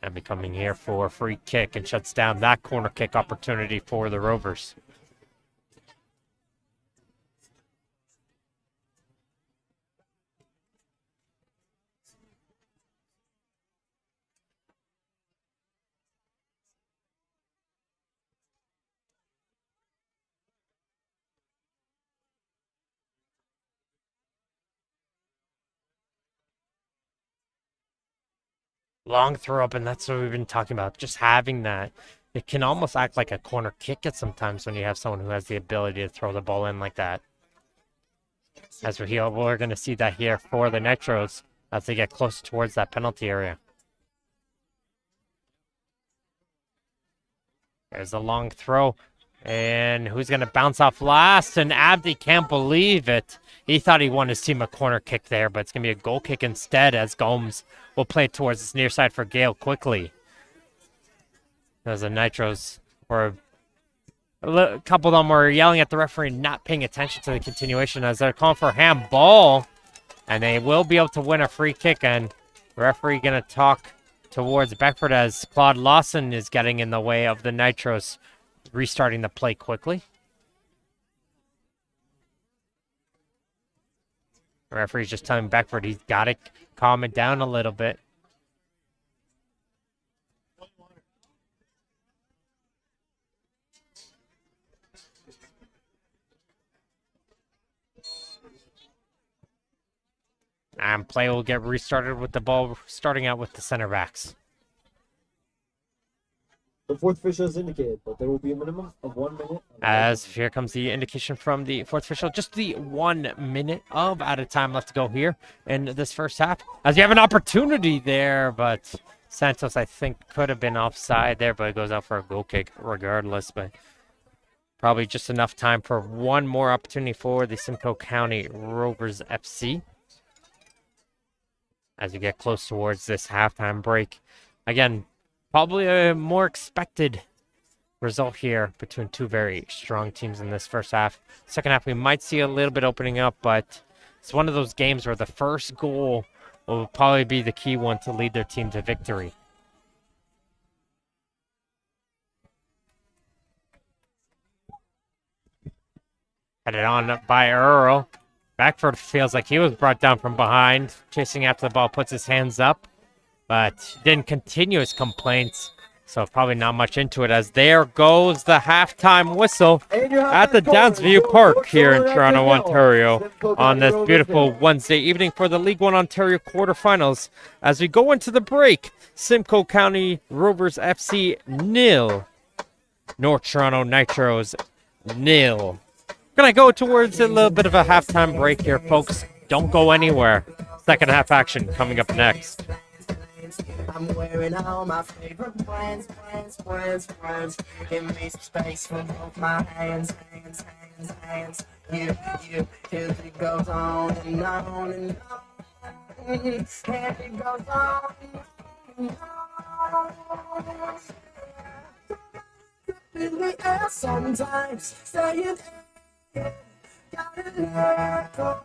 And be coming here for a free kick and shuts down that corner kick opportunity for the Rovers. Long throw up, and that's what we've been talking about. Just having that. It can almost act like a corner kick at sometimes when you have someone who has the ability to throw the ball in like that. As we're going to see that here for the Nitros as they get close towards that penalty area. There's a long throw. And who's going to bounce off last? And Abdi can't believe it. He thought he won his team a corner kick there, but it's going to be a goal kick instead, as Gomes will play it towards this near side for Gale quickly. As the Nitros were a couple of them were yelling at the referee, not paying attention to the continuation as they're calling for handball. And they will be able to win a free kick, and the referee going to talk towards Beckford as Claude Lawson is getting in the way of the Nitros restarting the play quickly. The referee's just telling Beckford he's got to calm it down a little bit. And play will get restarted with the ball starting out with the center backs. The fourth official has indicated that there will be a minimum of 1 minute. As here comes the indication from the fourth official. Just the 1 minute of added time left to go here in this first half. As you have an opportunity there, but Santos, I think, could have been offside there, but it goes out for a goal kick regardless. But probably just enough time for one more opportunity for the Simcoe County Rovers FC. As we get close towards this halftime break. Again, probably a more expected result here between two very strong teams in this first half. Second half, we might see a little bit opening up, but it's one of those games where the first goal will probably be the key one to lead their team to victory. Headed on by Earl. Beckford feels like he was brought down from behind. Chasing after the ball, puts his hands up, but didn't continue his complaints. So probably not much into it, as there goes the halftime whistle at the Downsview Park here in Toronto, Ontario on this beautiful Wednesday evening for the League One Ontario quarterfinals. As we go into the break, Simcoe County Rovers FC 0, North Toronto Nitros 0. Gonna go towards a little bit of a halftime break here, folks. Don't go anywhere. Second half action coming up next. I'm wearing all my favorite brands. Give me some space for both my hands. You, till it goes on and on and on. And it goes on and on. In the air sometimes, saying, gotta let go.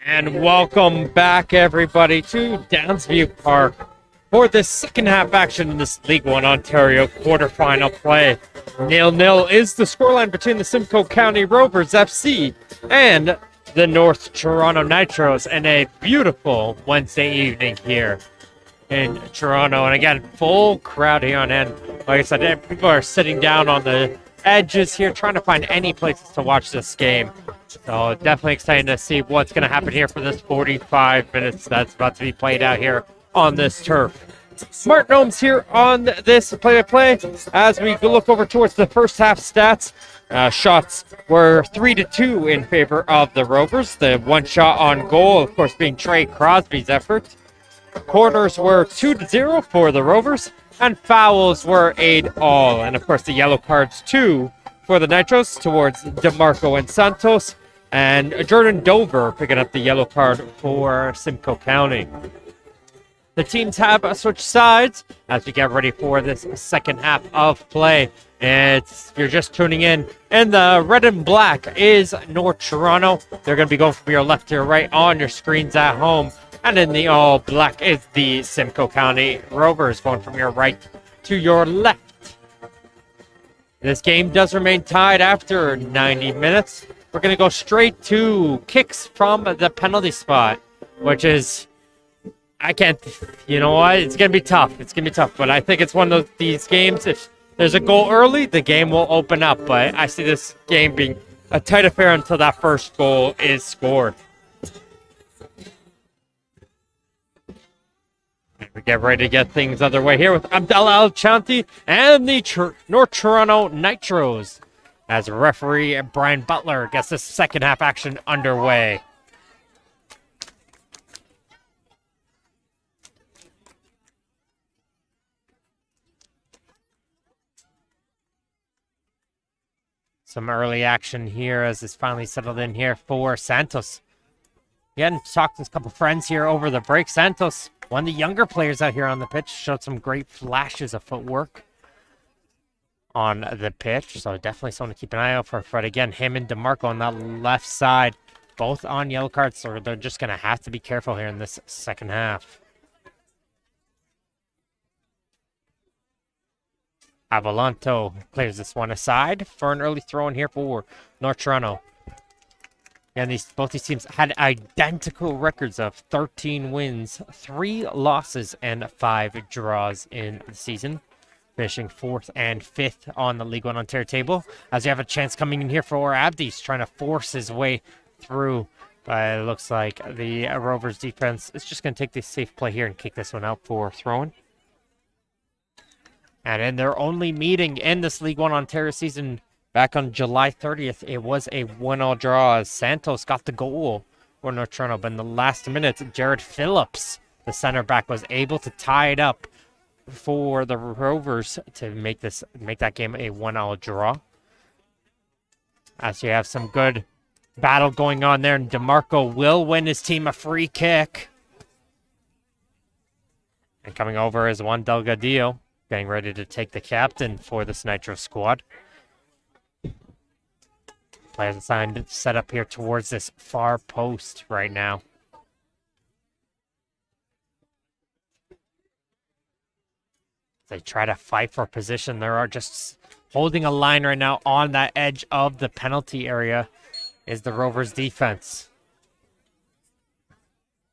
And welcome back, everybody, to Downsview Park for this second half action in this League One Ontario quarterfinal play. 0-0 is the scoreline between the Simcoe County Rovers FC and the North Toronto Nitros, and a beautiful Wednesday evening here in Toronto. And again, full crowd here on end. Like I said, people are sitting down on the edges here trying to find any places to watch this game. So definitely excited to see what's going to happen here for this 45 minutes that's about to be played out here on this turf. Martin Ohms here on this play-by-play as we look over towards the first half stats. Shots were 3-2 in favor of the Rovers. The one shot on goal, of course, being Trey Crosby's effort. Corners were 2-0 for the Rovers, and fouls were 8-all. And of course, the yellow cards 2 for the Nitros towards DeMarco and Santos, and Jordan Dover picking up the yellow card for Simcoe County. The teams have switched sides as we get ready for this second half of play. If you're just tuning in, and the red and black is North Toronto. They're going to be going from your left to your right on your screens at home. And in the all black is the Simcoe County Rovers going from your right to your left. This game does remain tied after 90 minutes. We're going to go straight to kicks from the penalty spot, which is, I can't, you know what, it's going to be tough. It's going to be tough, but I think it's one of these games, if there's a goal early, the game will open up, but I see this game being a tight affair until that first goal is scored. We get ready to get things underway here with Abdallah Al-Chanti and the North Toronto Nitros as referee Brian Butler gets this second half action underway. Some early action here as it's finally settled in here for Santos. Again, talked to a couple friends here over the break. Santos, one of the younger players out here on the pitch, showed some great flashes of footwork on the pitch. So definitely something to keep an eye out for. But again, him and DeMarco on that left side, both on yellow cards. So they're just going to have to be careful here in this second half. Avalanto clears this one aside for an early throw in here for North Toronto. And both these teams had identical records of 13 wins, 3 losses, and 5 draws in the season, finishing 4th and 5th on the League One Ontario table. As you have a chance coming in here for Abdi's trying to force his way through. But it looks like the Rovers defense is just going to take this safe play here and kick this one out for throwing. And in their only meeting in this League One Ontario season back on July 30th, it was a 1-1 draw as Santos got the goal for North Toronto. But in the last minutes, Jared Phillips, the center back, was able to tie it up for the Rovers to make that game a 1-1 draw. As you have some good battle going on there, and DeMarco will win his team a free kick. And coming over is Juan Delgadillo, getting ready to take the captain for this Nitro squad. Players assigned set up here towards this far post right now. They try to fight for position. They are just holding a line right now on that edge of the penalty area is the Rovers defense.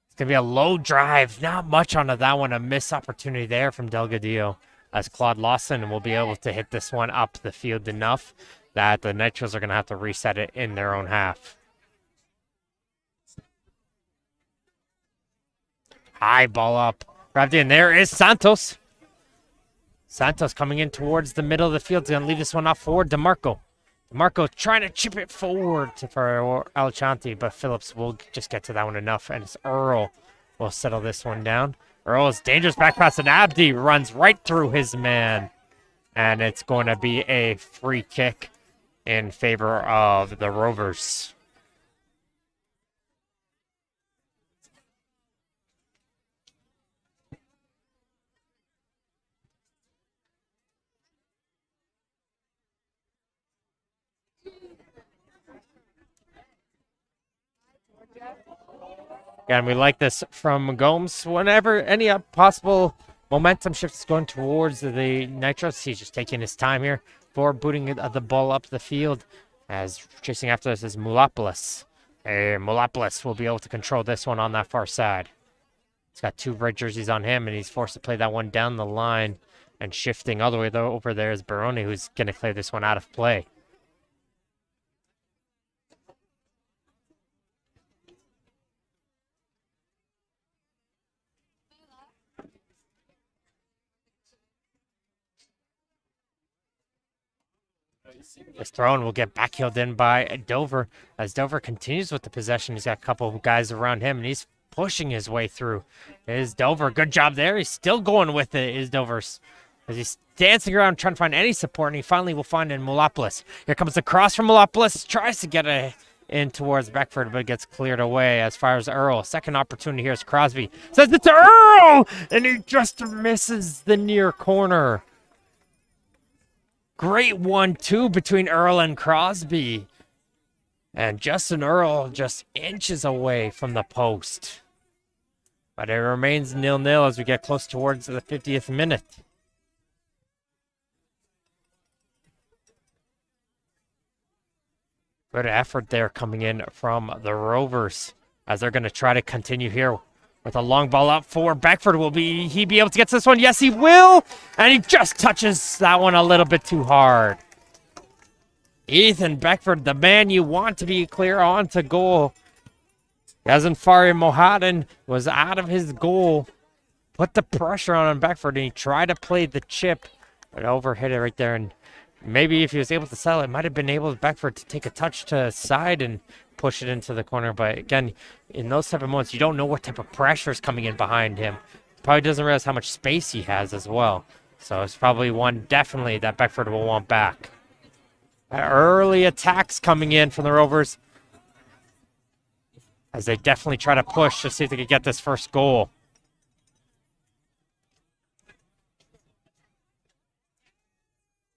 It's going to be a low drive. Not much onto that one. A missed opportunity there from Delgadillo, as Claude Lawson will be able to hit this one up the field enough that the Nitros are going to have to reset it in their own half. High ball up. Grabbed in. There is Santos. Santos coming in towards the middle of the field. He's going to leave this one off for DeMarco. DeMarco trying to chip it forward for Alchanti, but Phillips will just get to that one enough, and it's Earl will settle this one down. Earl is dangerous back pass, and Abdi runs right through his man. And it's going to be a free kick in favor of the Rovers. Again, we like this from Gomes. Whenever any possible momentum shift is going towards the Nitros, he's just taking his time here for booting the ball up the field. As chasing after this is Mulopoulos. Mulopoulos will be able to control this one on that far side. He's got 2 red jerseys on him, and he's forced to play that one down the line. And shifting all the way over there is Baroni, who's going to clear this one out of play. This throw will get backheeled in by Dover. As Dover continues with the possession, he's got a couple of guys around him, and he's pushing his way through. Is Dover. Good job there. He's still going with it, is Dover's. As he's dancing around trying to find any support, and he finally will find in Mulopoulos. Here comes the cross from Mulopoulos. Tries to get in towards Beckford, but gets cleared away as far as Earl. Second opportunity here is Crosby. Says it's Earl! And he just misses the near corner. Great 1-2 between Earl and Crosby. And Justin Earl just inches away from the post. But it remains 0-0 as we get close towards the 50th minute. Good effort there coming in from the Rovers as they're going to try to continue here with a long ball up for Beckford. Will he be able to get to this one? Yes, he will. And he just touches that one a little bit too hard. Ethan Beckford, the man you want to be clear on to goal. Ghazenfari Mohadan was out of his goal. Put the pressure on Beckford, and he tried to play the chip, but overhit it right there. And maybe if he was able to settle, it might have been able Beckford to take a touch to side and push it into the corner. But again, in those type of moments, you don't know what type of pressure is coming in behind him. Probably doesn't realize how much space he has as well. So it's probably one definitely that Beckford will want back. Early attacks coming in from the Rovers as they definitely try to push to see if they can get this first goal.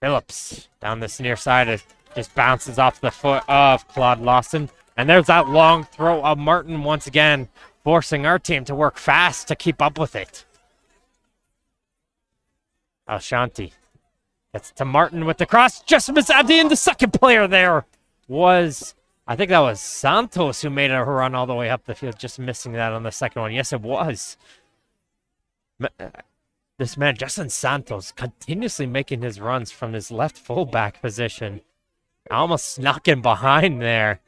Phillips down this near side. It just bounces off the foot of Claude Lawson. And there's that long throw of Martin once again, forcing our team to work fast to keep up with it. Alshanti gets to Martin with the cross. Just missed Abdi, and the second player there was, I think that was Santos who made a run all the way up the field, just missing that on the second one. Yes, it was. This man, Justin Santos, continuously making his runs from his left fullback position. Almost snuck in behind there.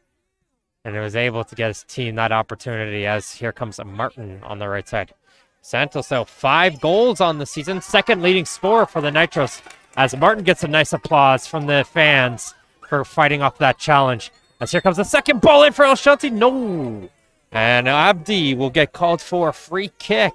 And it was able to get his team that opportunity as here comes a Martin on the right side. Santos, though, 5 goals on the season. Second leading scorer for the Nitros. As Martin gets a nice applause from the fans for fighting off that challenge. As here comes the second ball in for El Shanti. No. And Abdi will get called for a free kick.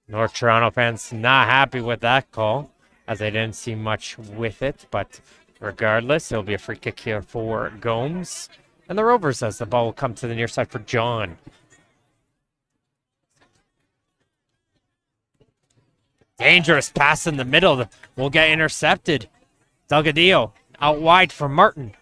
North Toronto fans not happy with that call, as they didn't see much with it. But regardless, it'll be a free kick here for Gomes. And the Rovers, as the ball will come to the near side for John. Dangerous pass in the middle. Will get intercepted. Delgadillo out wide for Martin.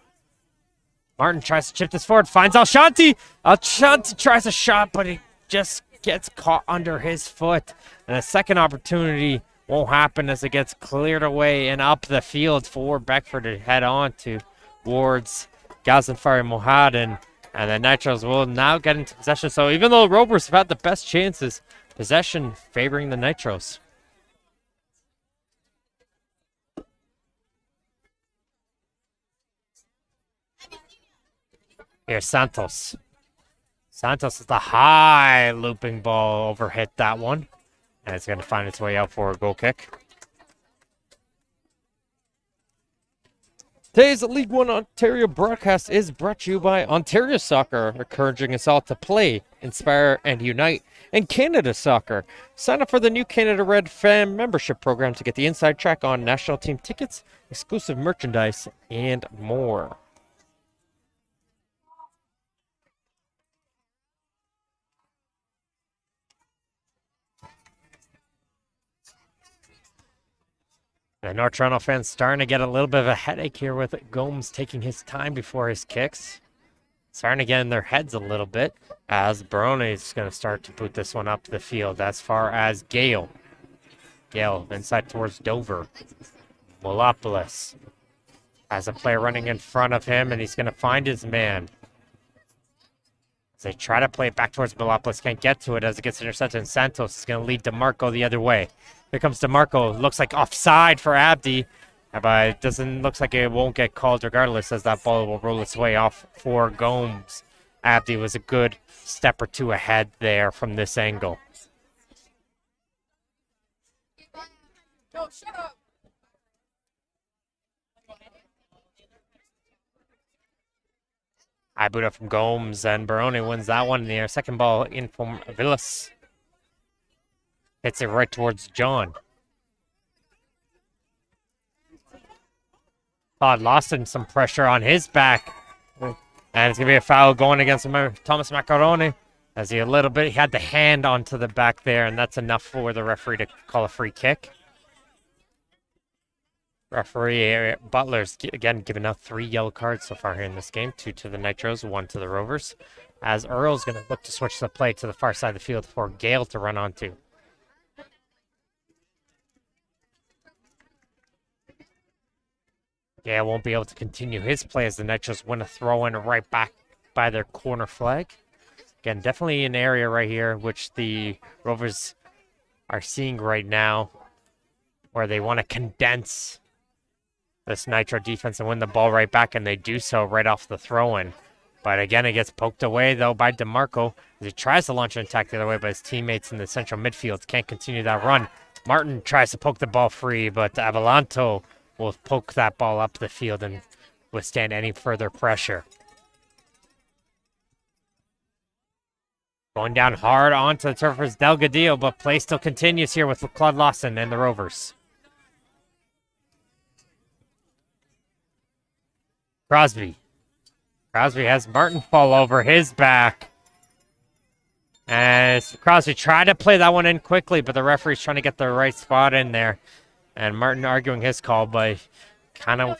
Martin tries to chip this forward. Finds Alshanti. Alshanti tries a shot, but he just gets caught under his foot. And a second opportunity won't happen as it gets cleared away and up the field for Beckford to head on towards Ghazenfari Mohadan. And the Nitros will now get into possession. So even though Rovers have had the best chances, possession favoring the Nitros. Here's Santos. Santos with the high looping ball, overhit that one. And it's going to find its way out for a goal kick. Today's League One Ontario broadcast is brought to you by Ontario Soccer, encouraging us all to play, inspire, and unite. And Canada Soccer. Sign up for the new Canada Red fan membership program to get the inside track on national team tickets, exclusive merchandise, and more. The North Toronto fans starting to get a little bit of a headache here with Gomes taking his time before his kicks. Starting to get in their heads a little bit as Barone is going to start to boot this one up the field as far as Gale. Gale inside towards Dover. Molopoulos has a player running in front of him, and he's going to find his man. As they try to play it back towards Molopoulos, can't get to it as it gets intercepted, and Santos is going to lead DeMarco the other way. Here comes DeMarco. Looks like offside for Abdi, but it doesn't looks like it won't get called regardless, as that ball will roll its way off for Gomes. Abdi was a good step or two ahead there from this angle. No, shut up. High boot up from Gomes, and Barone wins that one in the air. Second ball in from Villas. Hits it right towards John. Todd Lawson, some pressure on his back. And it's going to be a foul going against Thomas Macaroni. As he had the hand onto the back there, and that's enough for the referee to call a free kick. Referee Butler's again given out 3 yellow cards so far here in this game. 2 to the Nitros, 1 to the Rovers. As Earl's going to look to switch the play to the far side of the field for Gale to run onto. Gale won't be able to continue his play as the Nitros win a throw in right back by their corner flag. Again, definitely an area right here which the Rovers are seeing right now where they want to condense this Nitro defense and win the ball right back, and they do so right off the throw-in. But again, it gets poked away, though, by DeMarco as he tries to launch an attack the other way, but his teammates in the central midfield can't continue that run. Martin tries to poke the ball free, but Avalanto will poke that ball up the field and withstand any further pressure. Going down hard onto the turf is Delgadillo, but play still continues here with Claude Lawson and the Rovers. Crosby has Martin fall over his back. And Crosby tried to play that one in quickly, but the referee's trying to get the right spot in there. And Martin arguing his call, but kind of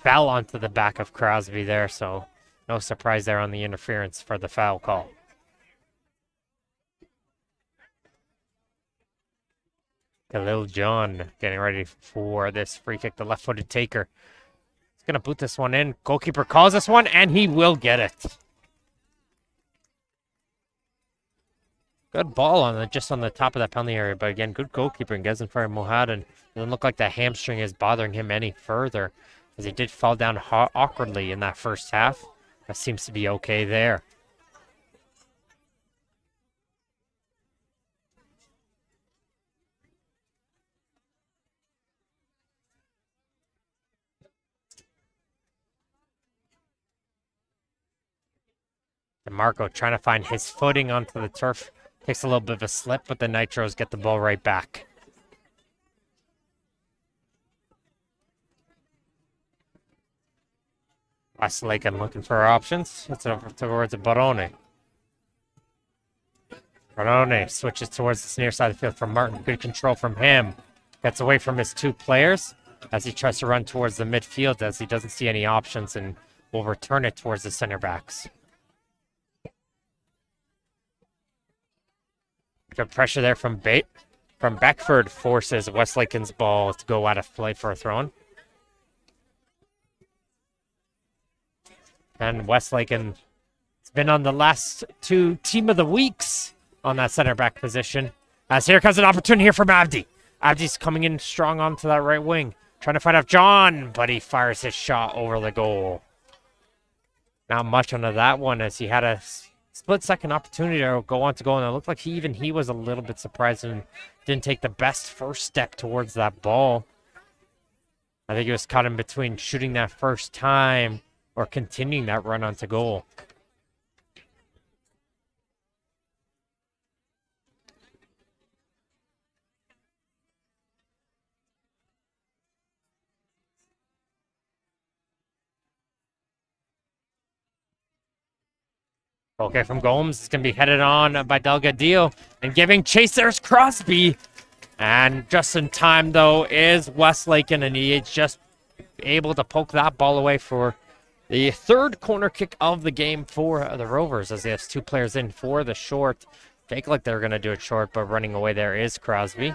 fell onto the back of Crosby there, so no surprise there on the interference for the foul call. Khalil John getting ready for this free kick, the left-footed taker. He's going to boot this one in. Goalkeeper calls this one, and he will get it. Good ball just on the top of that penalty area, but again, good goalkeeper and Gezin for Mohadan. Doesn't look like the hamstring is bothering him any further, as he did fall down awkwardly in that first half. That seems to be okay there. DeMarco trying to find his footing onto the turf. Takes a little bit of a slip, but the Nitros get the ball right back. Westlake looking for options. It's over towards Barone. Barone switches towards the near side of the field from Martin. Good control from him. Gets away from his 2 players as he tries to run towards the midfield as he doesn't see any options and will return it towards the center backs. Good pressure there from Beckford forces Westlaken's ball to go out of play for a throw-in. And Westlaken has been on the last 2 team of the weeks on that center back position. As here comes an opportunity here from Abdi. Abdi's coming in strong onto that right wing. Trying to fight off John, but he fires his shot over the goal. Not much onto that one as he had a split-second opportunity to go on to goal, and it looked like he was a little bit surprised and didn't take the best first step towards that ball. I think he was caught in between shooting that first time or continuing that run onto goal. Okay, from Gomes, it's going to be headed on by Delgadillo. And giving chase, there's Crosby. And just in time, though, is Westlaken, and he is just able to poke that ball away for the third corner kick of the game for the Rovers, as he has two players in for the short. Fake like they're going to do it short, but running away there is Crosby.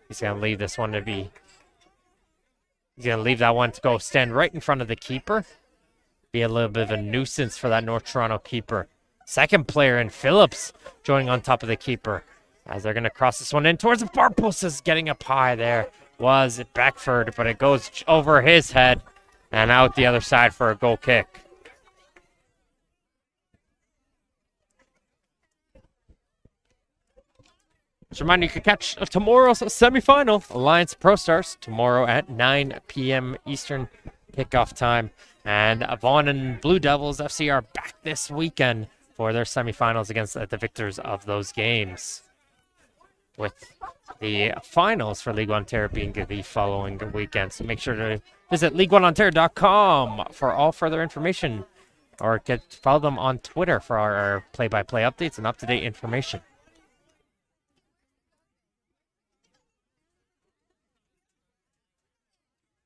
He's going to leave this one to be... He's going to leave that one to go stand right in front of the keeper. Be a little bit of a nuisance for that North Toronto keeper. Second player in, Phillips, joining on top of the keeper. As they're going to cross this one in towards the far post, is getting up high there. Was it Beckford, but it goes over his head and out the other side for a goal kick. Just a reminder, you can catch tomorrow's semifinal, Alliance Pro Stars, tomorrow at 9 p.m. Eastern kickoff time. And Vaughan and Blue Devils FC are back this weekend for their semifinals against the victors of those games, with the finals for League One Ontario being the following weekend. So make sure to visit league1ontario.com for all further information, or follow them on Twitter for our play-by-play updates and up-to-date information.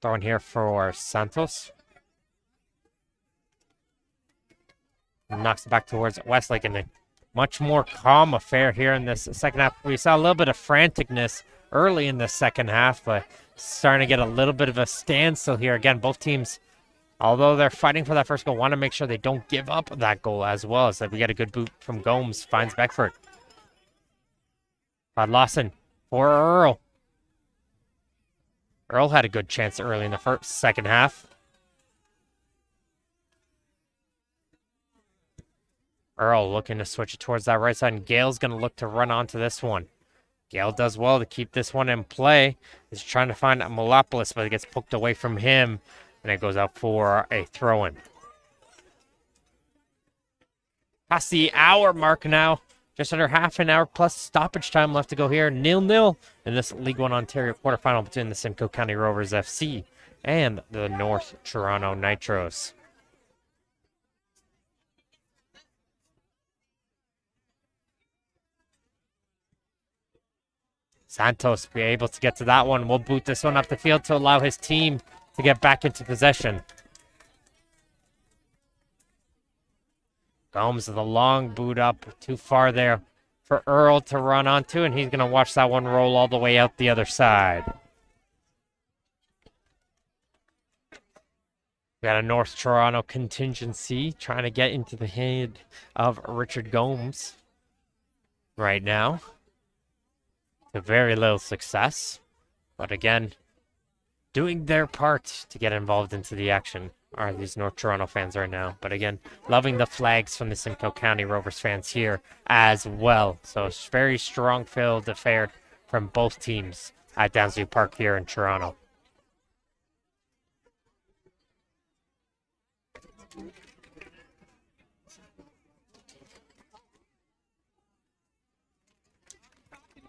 Throwing here for Santos. Knocks it back towards Westlake, and a much more calm affair here in this second half. We saw a little bit of franticness early in the second half, but starting to get a little bit of a standstill here. Again, both teams, although they're fighting for that first goal, want to make sure they don't give up that goal as well. So we get a good boot from Gomes, finds Beckford. Lawson for Earl. Earl had a good chance early in the second half. Earl looking to switch it towards that right side, and Gale's going to look to run onto this one. Gale does well to keep this one in play. He's trying to find Molopolis, but it gets poked away from him, and it goes out for a throw-in. Past the hour mark now. Just under half an hour plus stoppage time left to go here. 0-0 in this League One Ontario quarterfinal between the Simcoe County Rovers FC and the North Toronto Nitros. Santos be able to get to that one. We'll boot this one up the field to allow his team to get back into possession. Gomes with a long boot up, too far there for Earl to run onto, and he's going to watch that one roll all the way out the other side. We got a North Toronto contingency trying to get into the head of Richard Gomes right now. To very little success, but again, doing their part to get involved into the action are these North Toronto fans right now. But again, loving the flags from the Simcoe County Rovers fans here as well. So it's very strong filled affair from both teams at Downsview Park here in Toronto.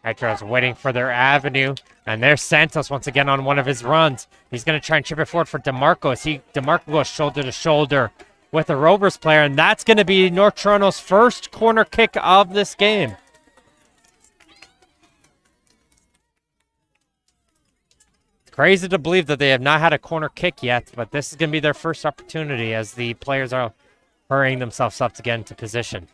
Nitros waiting for their avenue, and there's Santos once again on one of his runs. He's going to try and chip it forward for DeMarco as DeMarco goes shoulder to shoulder with a Rovers player, and that's going to be North Toronto's first corner kick of this game. Crazy to believe that they have not had a corner kick yet, but this is going to be their first opportunity as the players are hurrying themselves up to get into position.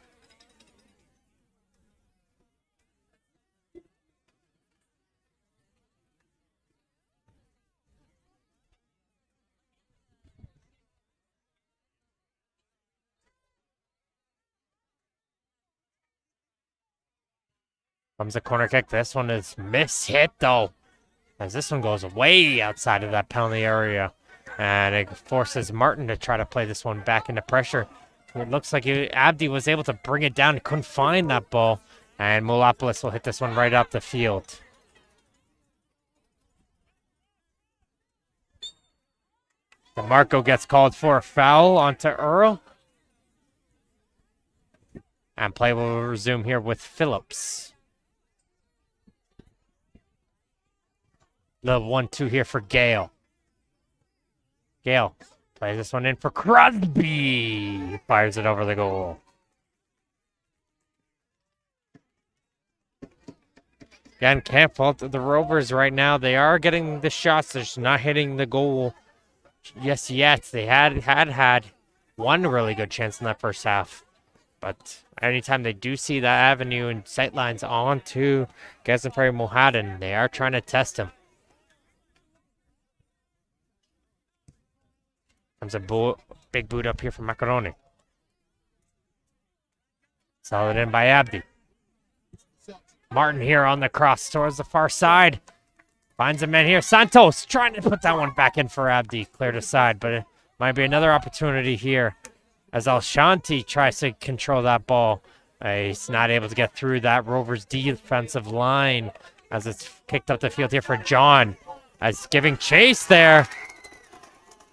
Comes a corner kick. This one is miss-hit, though, as this one goes way outside of that penalty area. And it forces Martin to try to play this one back into pressure. It looks like Abdi was able to bring it down. He couldn't find that ball. And Molopolis will hit this one right up the field. DeMarco gets called for a foul onto Earl. And play will resume here with Phillips. The 1-2 here for Gale. Gale plays this one in for Crosby. Fires it over the goal. Again, can't fault the Rovers right now. They are getting the shots. They're just not hitting the goal. Yes, yet. They had one really good chance in that first half. But anytime they do see that avenue and sightlines on to Gazenfari Mohaden, they are trying to test him. Comes a big boot up here from Macaroni. Solid in by Abdi. Martin here on the cross towards the far side. Finds a man here. Santos trying to put that one back in for Abdi. Cleared aside, but it might be another opportunity here as Alshanti tries to control that ball. He's not able to get through that Rovers defensive line as it's kicked up the field here for John. As giving chase there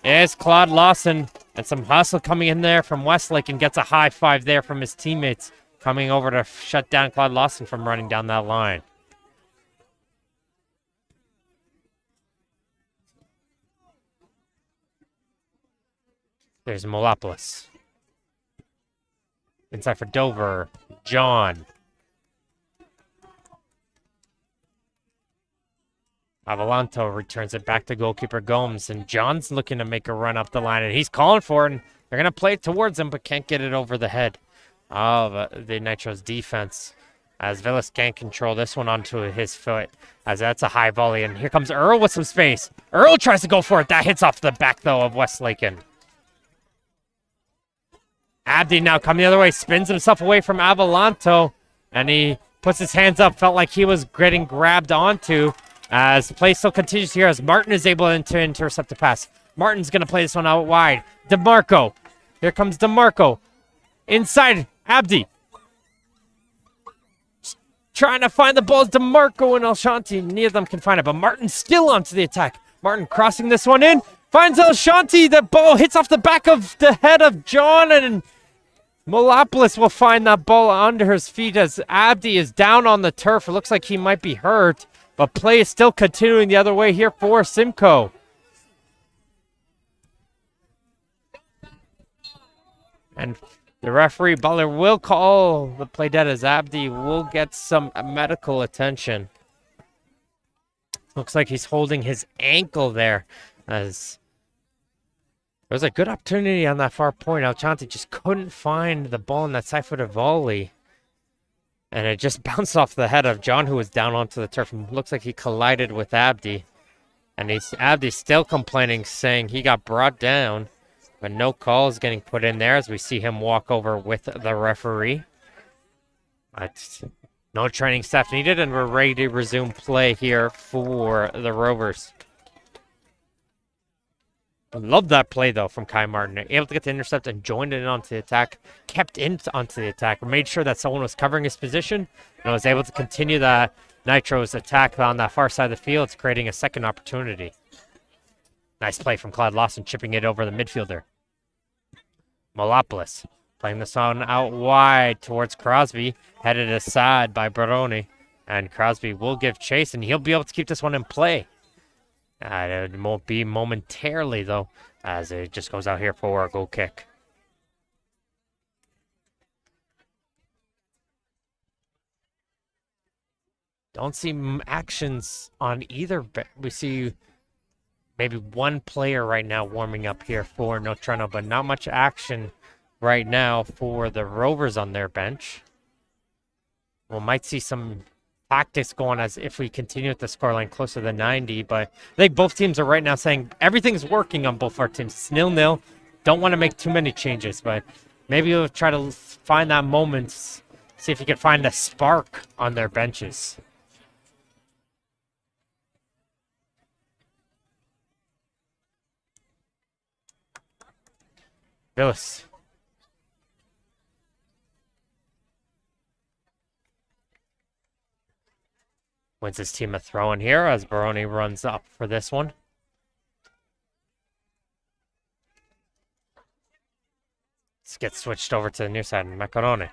is Claude Lawson, and some hustle coming in there from Westlake, and gets a high five there from his teammates coming over to shut down Claude Lawson from running down that line. There's Molopoulos. Inside for Dover. John. Avalanto returns it back to goalkeeper Gomes, and John's looking to make a run up the line, and he's calling for it, and they're going to play it towards him, but can't get it over the head of the Nitros defense, as Villas can't control this one onto his foot, as that's a high volley, and here comes Earl with some space. Earl tries to go for it. That hits off the back, though, of Westlaken. Abdi now coming the other way, spins himself away from Avalanto, and he puts his hands up, felt like he was getting grabbed onto, as play still continues here, as Martin is able to intercept the pass. Martin's going to play this one out wide. DeMarco. Here comes DeMarco. Inside, Abdi. Trying to find the balls. DeMarco and Alshanti. Neither of them can find it, but Martin's still onto the attack. Martin crossing this one in. Finds Alshanti. The ball hits off the back of the head of John, and Molopoulos will find that ball under his feet as Abdi is down on the turf. It looks like he might be hurt, but play is still continuing the other way here for Simcoe. And the referee, Butler, will call the play dead as Abdi will get some medical attention. Looks like he's holding his ankle there, as there was a good opportunity on that far point. Alchanti just couldn't find the ball in that side-footed volley, and it just bounced off the head of John, who was down onto the turf. And looks like he collided with Abdi, and Abdi's still complaining, saying he got brought down. But no call is getting put in there as we see him walk over with the referee. But no training staff needed, and we're ready to resume play here for the Rovers. Love that play, though, from Kai Martin. Able to get the intercept and joined in onto the attack. Kept in onto the attack. Made sure that someone was covering his position, and was able to continue that Nitros attack on that far side of the field, creating a second opportunity. Nice play from Claude Lawson, chipping it over the midfielder. Molopoulos playing this one out wide towards Crosby, headed aside by Baroni. And Crosby will give chase, and he'll be able to keep this one in play. It won't be momentarily, though, as it just goes out here for a goal kick. Don't see actions on either. We see maybe one player right now warming up here for Notrano, but not much action right now for the Rovers on their bench. We might see some tactics going as if we continue with the scoreline closer to 90, but I think both teams are right now saying everything's working on both our teams. It's 0-0. Don't want to make too many changes, but maybe we'll try to find that moment, see if you can find a spark on their benches. Billis. Wins his team a throw in here as Baroni runs up for this one. This gets switched over to the near side, Macaroni.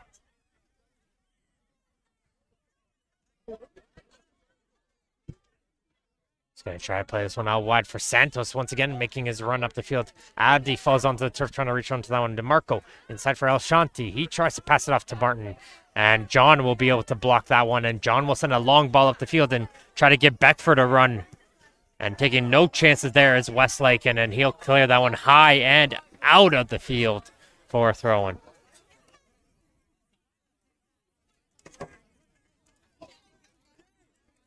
He's going to try to play this one out wide for Santos once again, making his run up the field. Abdi falls onto the turf, trying to reach onto that one. DeMarco inside for El Shanti. He tries to pass it off to Martin. And John will be able to block that one. And John will send a long ball up the field and try to get Beckford a run. And taking no chances there is Westlake. And then he'll clear that one high and out of the field for a throw-in.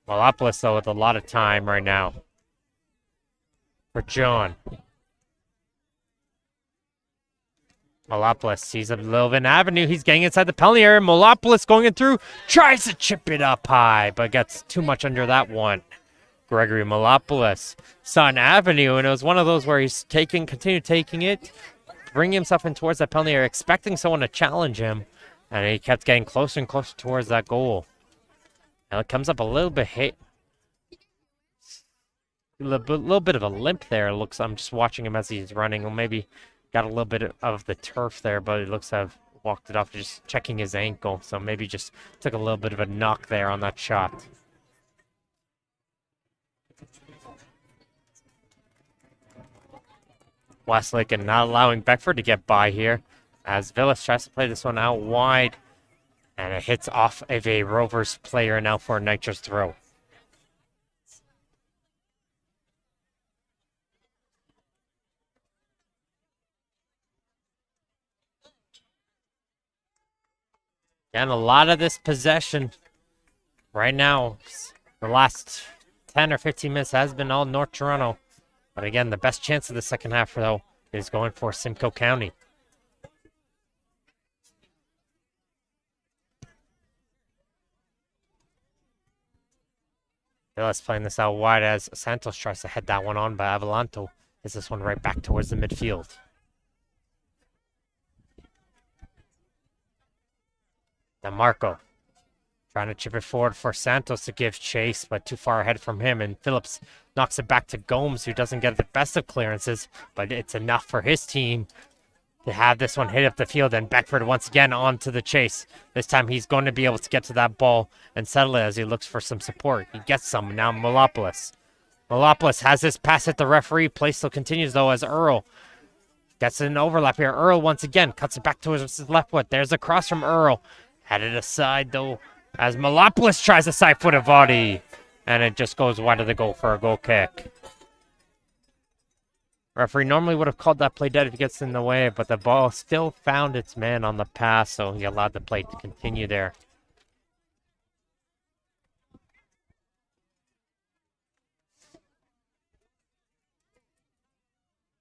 Malopoulos, though, with a lot of time right now for John. Malopoulos sees a little bit of an avenue. He's getting inside the penalty area. Malopoulos going in through, tries to chip it up high, but gets too much under that one. Gregory Malopoulos saw an avenue, and it was one of those where he's continued taking it, bringing himself in towards that penalty area, expecting someone to challenge him, and he kept getting closer and closer towards that goal. Now it comes up a little bit little bit of a limp there. It looks. I'm just watching him as he's running. Well, maybe got a little bit of the turf there, but it looks to have walked it off, just checking his ankle. So maybe just took a little bit of a knock there on that shot. Westlake and not allowing Beckford to get by here as Villas tries to play this one out wide. And it hits off of a Rovers player now for a Nitros throw. And a lot of this possession right now, the last 10 or 15 minutes has been all North Toronto. But again, the best chance of the second half, though, is going for Simcoe County. Villas playing this out wide as Santos tries to head that one on, but Avalanto is this one right back towards the midfield. DeMarco trying to chip it forward for Santos to give chase, but too far ahead from him. And Phillips knocks it back to Gomes, who doesn't get the best of clearances, but it's enough for his team to have this one hit up the field. And Beckford once again onto the chase. This time he's going to be able to get to that ball and settle it as he looks for some support. He gets some. Now Malopoulos. Malopoulos has this pass at the referee. Play still continues, though, as Earl gets an overlap here. Earl once again cuts it back towards his left foot. There's a cross from Earl. Headed aside, though, as Malopoulos tries a side-footed volley. And it just goes wide of the goal for a goal kick. Referee normally would have called that play dead if it gets in the way, but the ball still found its man on the pass, so he allowed the play to continue there.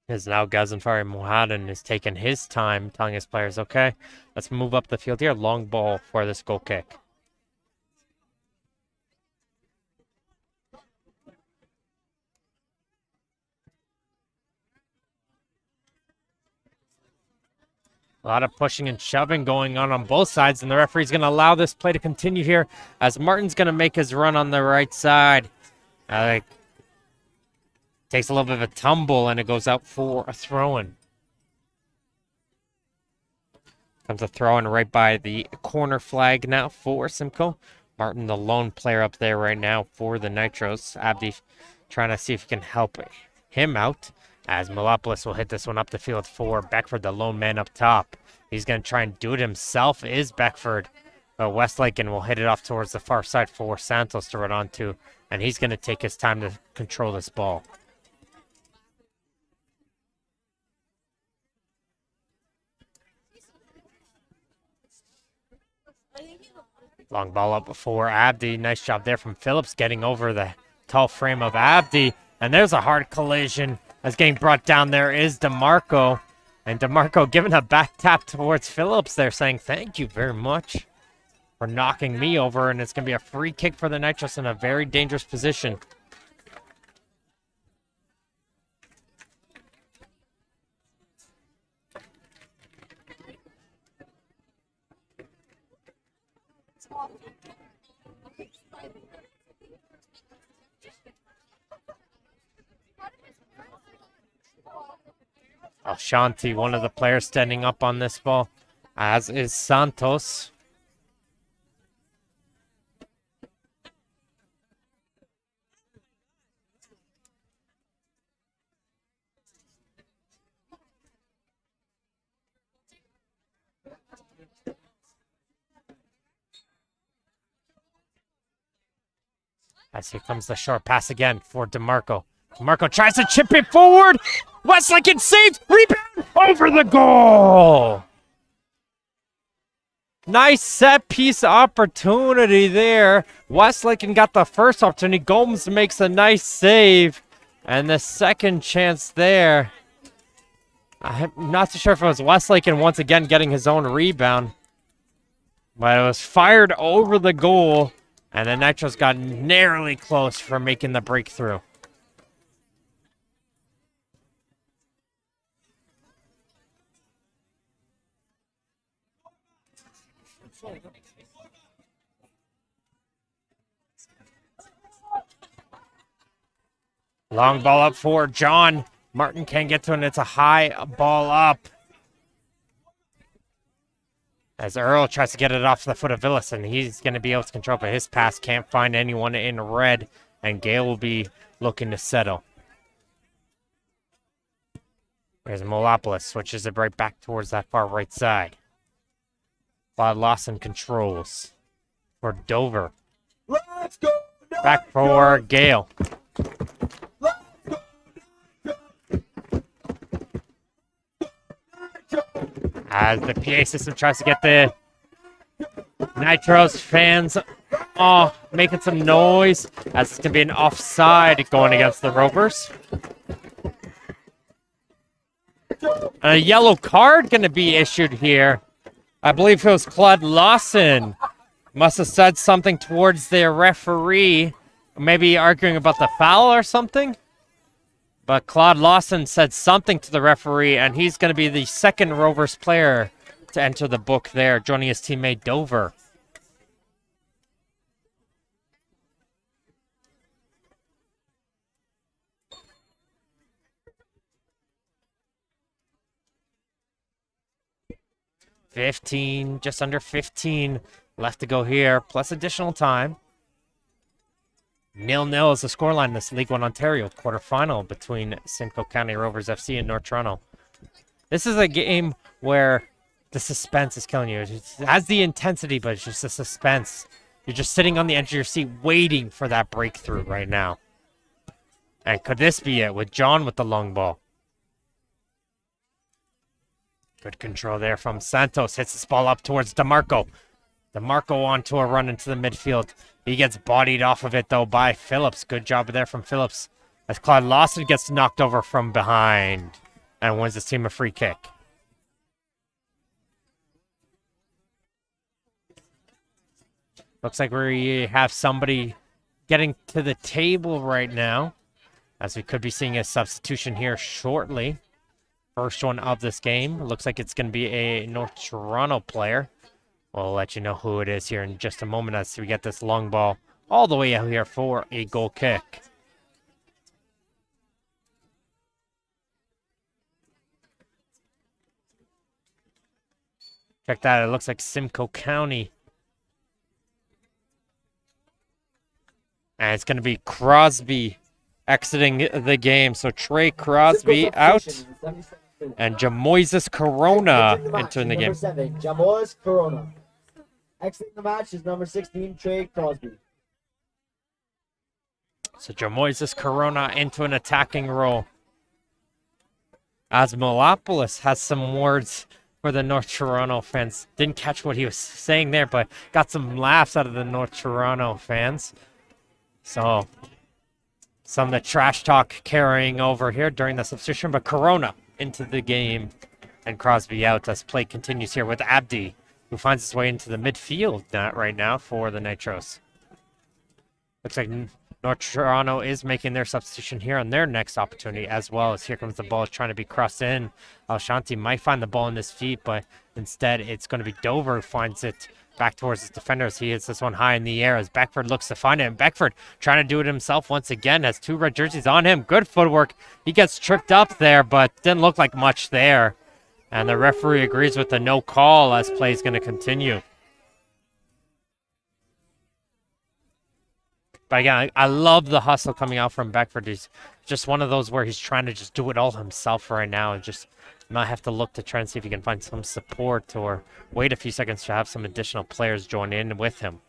Is now Ghazenfari Mohadan is taking his time, telling his players, okay, let's move up the field here. Long ball for this goal kick. A lot of pushing and shoving going on both sides, and the referee's going to allow this play to continue here as Martin's going to make his run on the right side. Takes a little bit of a tumble, and it goes out for a throw-in. Comes a throw-in right by the corner flag now for Simcoe. Martin, the lone player up there right now for the Nitros. Abdi trying to see if he can help him out, as Malopoulos will hit this one up the field for Beckford, the lone man up top. He's going to try and do it himself, is Beckford. But Westlake will hit it off towards the far side for Santos to run onto, and he's going to take his time to control this ball. Long ball up for Abdi. Nice job there from Phillips getting over the tall frame of Abdi. And there's a hard collision. As getting brought down there is DeMarco. And DeMarco giving a back tap towards Phillips there, saying thank you very much for knocking me over. And it's going to be a free kick for the Nitros in a very dangerous position. Ashanti, one of the players standing up on this ball, as is Santos. As here comes the short pass again for DeMarco. DeMarco tries to chip it forward. Westlake can save. Rebound over the goal. Nice set piece opportunity there. Westlake got the first opportunity. Gomes makes a nice save. And the second chance there. I'm not too sure if it was Westlake once again getting his own rebound. But it was fired over the goal. And the Nitros got narrowly close for making the breakthrough. Long ball up for John. Martin can't get to it, and it's a high ball up. As Earl tries to get it off the foot of Villas, and he's going to be able to control, but his pass can't find anyone in red, and Gale will be looking to settle. There's Molopoulos, switches it right back towards that far right side. Claude Lawson controls for Dover. Let's go. Back for Gale. As the PA system tries to get the Nitros fans making some noise, as it's going to be an offside going against the Rovers. And a yellow card going to be issued here. I believe it was Claude Lawson. Must have said something towards the referee. Maybe arguing about the foul or something. But Claude Lawson said something to the referee, and he's going to be the second Rovers player to enter the book there, joining his teammate Dover. Just under 15 left to go here, plus additional time. 0-0 is the scoreline in this League One Ontario quarterfinal between Simcoe County Rovers FC and North Toronto. This is a game where the suspense is killing you. It has the intensity, but it's just the suspense. You're just sitting on the edge of your seat waiting for that breakthrough right now. And could this be it with John with the long ball? Good control there from Santos. Hits this ball up towards DeMarco. DeMarco onto a run into the midfield. He gets bodied off of it, though, by Phillips. Good job there from Phillips. As Claude Lawson gets knocked over from behind and wins his team a free kick. Looks like we have somebody getting to the table right now, as we could be seeing a substitution here shortly. First one of this game. Looks like it's going to be a North Toronto player. We'll let you know who it is here in just a moment as we get this long ball all the way out here for a goal kick. Check that. It looks like Simcoe County. And it's going to be Crosby exiting the game. So Trey Crosby out. And Jamoises Corona entering the game. Number 7, Jamoises Corona. Exiting the match is number 16, Trey Crosby. So Jamoises Corona into an attacking role. As Molopoulos has some words for the North Toronto fans. Didn't catch what he was saying there, but got some laughs out of the North Toronto fans. So some of the trash talk carrying over here during the substitution, but Corona into the game, and Crosby out as play continues here with Abdi, who finds his way into the midfield right now for the Nitros. Looks like North Toronto is making their substitution here on their next opportunity as well, as here comes the ball trying to be crossed in. Alshanti might find the ball in his feet, but instead it's going to be Dover who finds it back towards his defenders. He hits this one high in the air as Beckford looks to find it. And Beckford trying to do it himself once again. Has 2 red jerseys on him. Good footwork. He gets tripped up there, but didn't look like much there. And the referee agrees with the no call as play is going to continue. But again, I love the hustle coming out from Beckford. He's just one of those where he's trying to just do it all himself right now and just might have to look to try and see if he can find some support or wait a few seconds to have some additional players join in with him.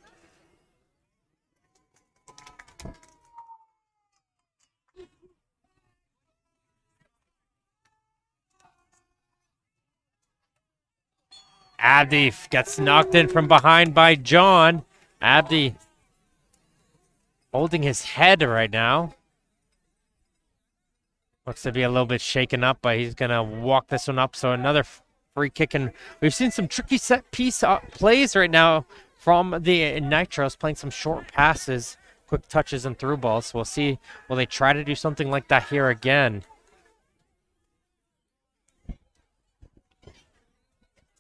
Abdi gets knocked in from behind by John. Abdi holding his head right now. Looks to be a little bit shaken up, but he's going to walk this one up. So another free kick. And we've seen some tricky set piece plays right now from the Nitros, playing some short passes, quick touches, and through balls. We'll see, will they try to do something like that here again?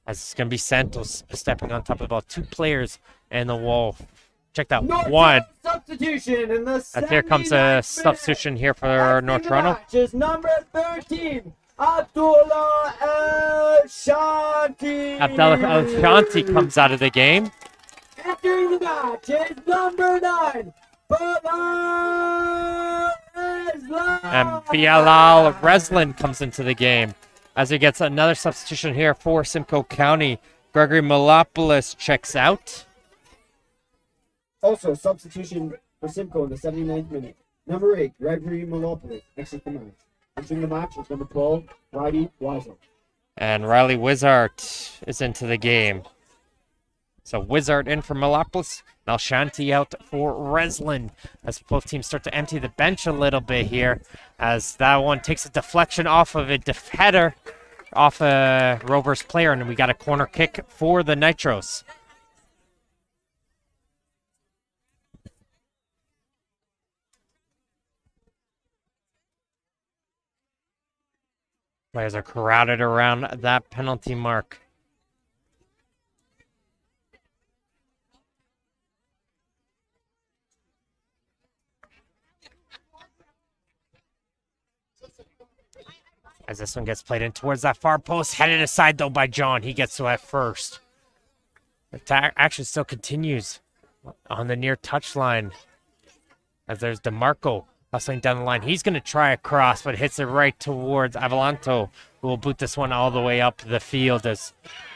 As it's going to be Santos stepping on top of the ball. 2 players and the wall. Check that one. Substitution in the And here comes a substitution here for North Toronto. Is number 13, Abdullah El Shanti. Abdullah El Shanti comes out of the game. Entering the match is number 9, Bilal Reslan. And Bilal Reslan comes into the game. As he gets another substitution here for Simcoe County. Gregory Malopoulos checks out. Also, substitution for Simcoe in the 79th minute. Number 8, Gregory Malopoulos, exit the match. Entering the match is number 12, Riley Wiesel. And Riley Wizard is into the game. So Wizard in for Malopoulos. Now Shanti out for Reslan. As both teams start to empty the bench a little bit here. As that one takes a deflection off of a header off a Rovers player. And we got a corner kick for the Nitros. Players are crowded around that penalty mark. As this one gets played in towards that far post, headed aside though by John. He gets to it first. The action still continues on the near touchline. As there's DeMarco hustling down the line. He's going to try a cross, but hits it right towards Avalanto, who will boot this one all the way up the field. As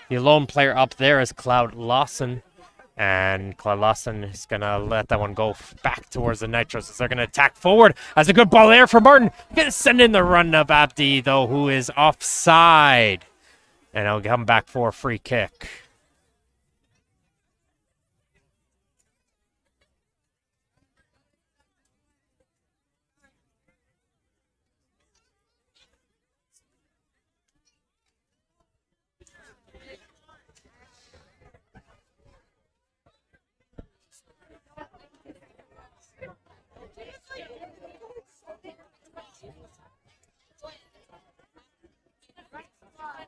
the lone player up there is Cloud Lawson. And Cloud Lawson is going to let that one go back towards the Nitros as they're going to attack forward. As a good ball there for Martin. Going to send in the run of Abdi, though, who is offside. And he'll come back for a free kick.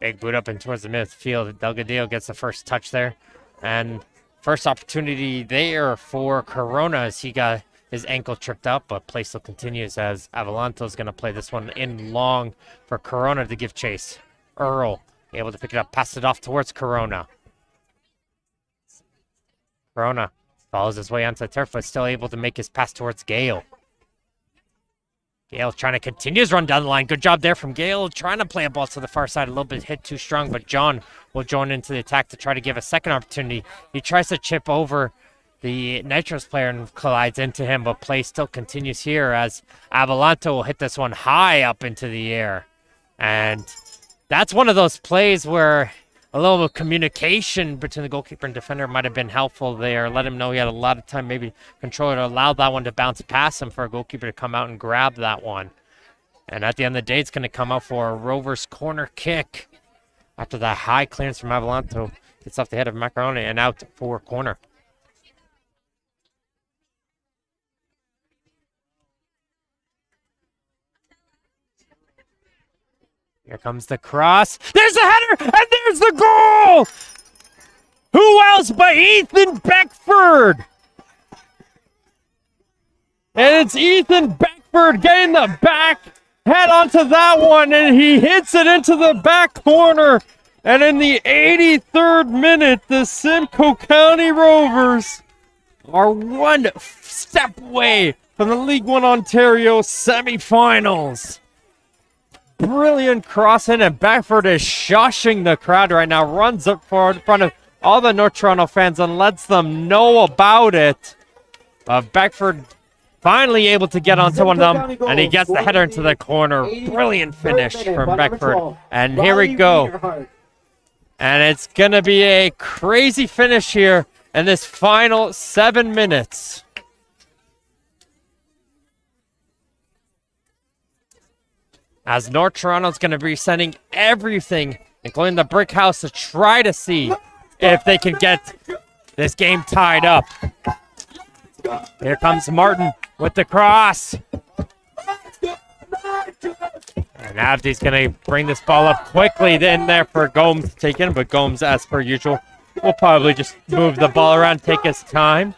Big boot up and towards the midfield. Delgadillo gets the first touch there. And first opportunity there for Corona as he got his ankle tripped up, but play still continues as Avalanto is going to play this one in long for Corona to give chase. Earl able to pick it up, pass it off towards Corona. Corona follows his way onto the turf, but still able to make his pass towards Gale. Gale trying to continue his run down the line. Good job there from Gale, trying to play a ball to the far side. A little bit hit too strong, but John will join into the attack to try to give a second opportunity. He tries to chip over the Nitros player and collides into him, but play still continues here as Avalanto will hit this one high up into the air. And that's one of those plays where a little communication between the goalkeeper and defender might have been helpful there. Let him know he had a lot of time, maybe controller to allow that one to bounce past him for a goalkeeper to come out and grab that one. And at the end of the day, it's going to come out for a Rovers corner kick after that high clearance from Avalanto. Gets off the head of Macaroni and out for corner. Here comes the cross. There's the header, and there's the goal! Who else but Ethan Beckford? And it's Ethan Beckford getting the back head onto that one, and he hits it into the back corner. And in the 83rd minute, the Simcoe County Rovers are one step away from the League One Ontario semifinals. Brilliant cross in, and Beckford is shushing the crowd right now. Runs up forward in front of all the North Toronto fans and lets them know about it. Beckford finally able to get onto one of them, and he gets the header into the corner. Brilliant finish from Beckford. And here we go. And it's going to be a crazy finish here in this final 7 minutes. As North Toronto's going to be sending everything, including the brick house, to try to see if they can get this game tied up. Here comes Martin with the cross. And Abdi's going to bring this ball up quickly in there for Gomes to take in, but Gomes, as per usual, will probably just move the ball around, take his time.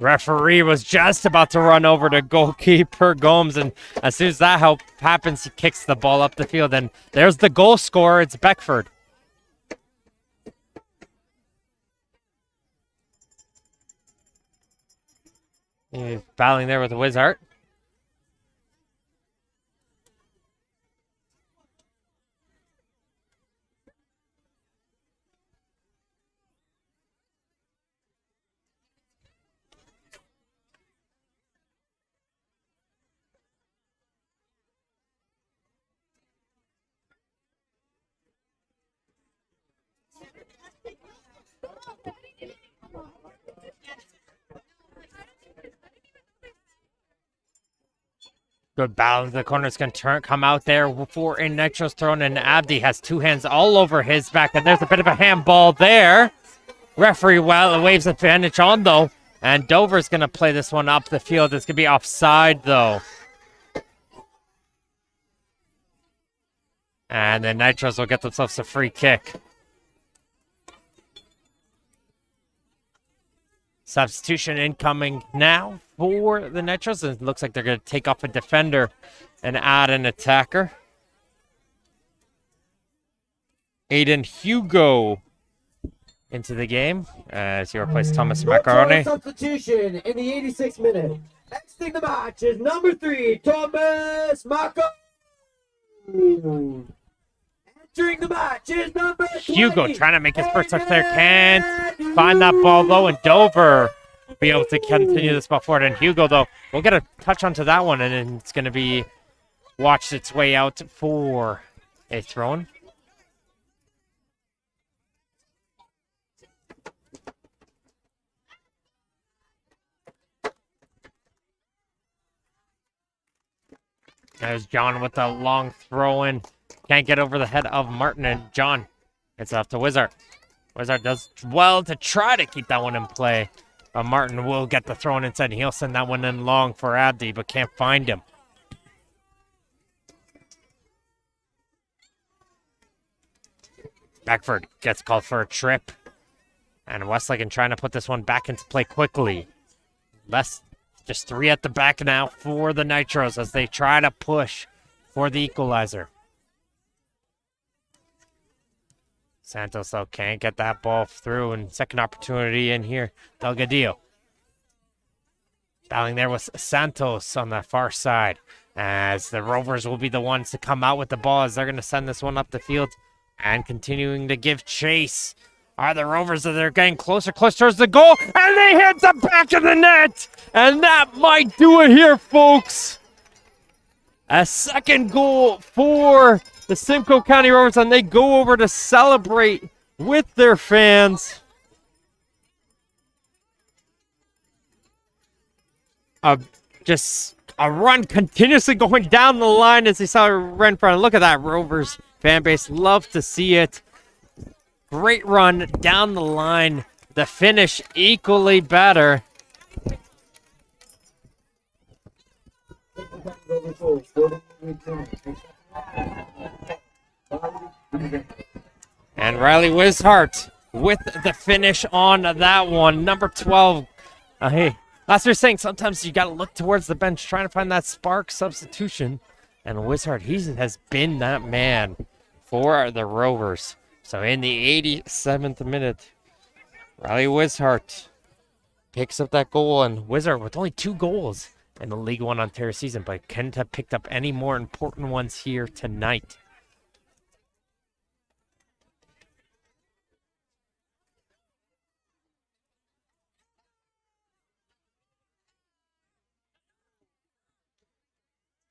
Referee was just about to run over to goalkeeper Gomes, and as soon as that happens, he kicks the ball up the field, and there's the goal scorer. It's Beckford. He's battling there with Wishart. Good battle into the corner. It's going to come out there for a Nitros thrown, and Abdi has two hands all over his back, and there's a bit of a handball there. Referee waves advantage on, though, and Dover's going to play this one up the field. It's going to be offside, though. And the Nitros will get themselves a free kick. Substitution incoming now for the Nitros. It looks like they're going to take off a defender and add an attacker. Aiden Hugo into the game as he replaces Thomas Macaroni. Substitution in the 86th minute. Exiting the match is number 3, Thomas Macaroni. Entering the match is number 20. Hugo trying to make his first touch there. Can't find that ball, though, and Dover will be able to continue this ball forward. And Hugo, though, will get a touch onto that one, and then it's going to be watched its way out for a throw-in. There's John with a long throw-in. Can't get over the head of Martin, and John gets off to Wishart. Wishart does well to try to keep that one in play. But Martin will get the throw-in instead. He'll send that one in long for Abdi, but can't find him. Beckford gets called for a trip. And Westlaken trying to put this one back into play quickly. Just 3 at the back now for the Nitros as they try to push for the equalizer. Santos, though, can't get that ball through, and second opportunity in here. Delgadillo. Battling there with Santos on the far side, as the Rovers will be the ones to come out with the ball as they're going to send this one up the field and continuing to give chase. Are the Rovers that they're getting closer towards the goal, and they hit the back of the net, and that might do it here, folks. A second goal for the Simcoe County Rovers, and they go over to celebrate with their fans. Just a run continuously going down the line as they saw Renfro. Look at that Rovers fan base. Love to see it. Great run down the line. The finish equally better. And Riley Wishart with the finish on that one. Number 12. Hey, that's what you're saying. Sometimes you got to look towards the bench, trying to find that spark substitution. And Wishart, he has been that man for the Rovers. So in the 87th minute, Riley Wishart picks up that goal. And Wishart with only 2 goals in the League One Ontario season, but couldn't have picked up any more important ones here tonight.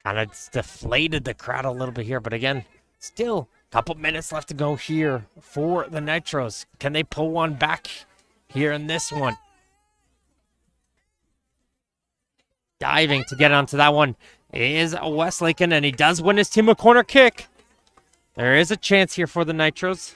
Kind of deflated the crowd a little bit here, but again, still a couple minutes left to go here for the Nitros. Can they pull one back here in this one? Diving to get onto that one is Westlaken, and he does win his team a corner kick. There is a chance here for the Nitros.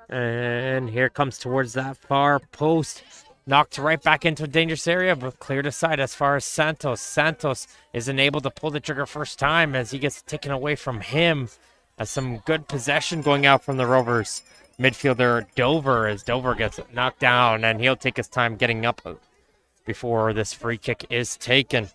And here comes towards that far post. Knocked right back into a dangerous area, but cleared aside as far as Santos. Santos isn't able to pull the trigger first time as he gets taken away from him. As some good possession going out from the Rovers midfielder Dover, as Dover gets knocked down, and he'll take his time getting up before this free kick is taken.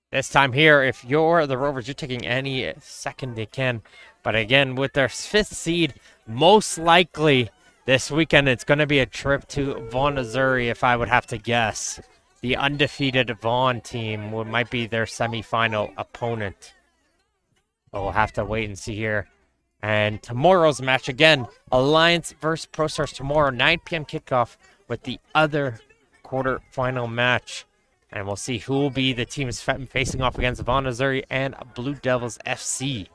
This time here, if you're the Rovers, you're taking any second they can. But again, with their 5th seed, most likely this weekend it's going to be a trip to Vaughan, Missouri, if I would have to guess. The undefeated Vaughan team might be their semifinal opponent. But we'll have to wait and see here. And tomorrow's match, again, Alliance versus ProStars tomorrow, 9 p.m. kickoff with the other quarterfinal match. And we'll see who will be the teams facing off against Vaughan, Missouri and Blue Devils FC.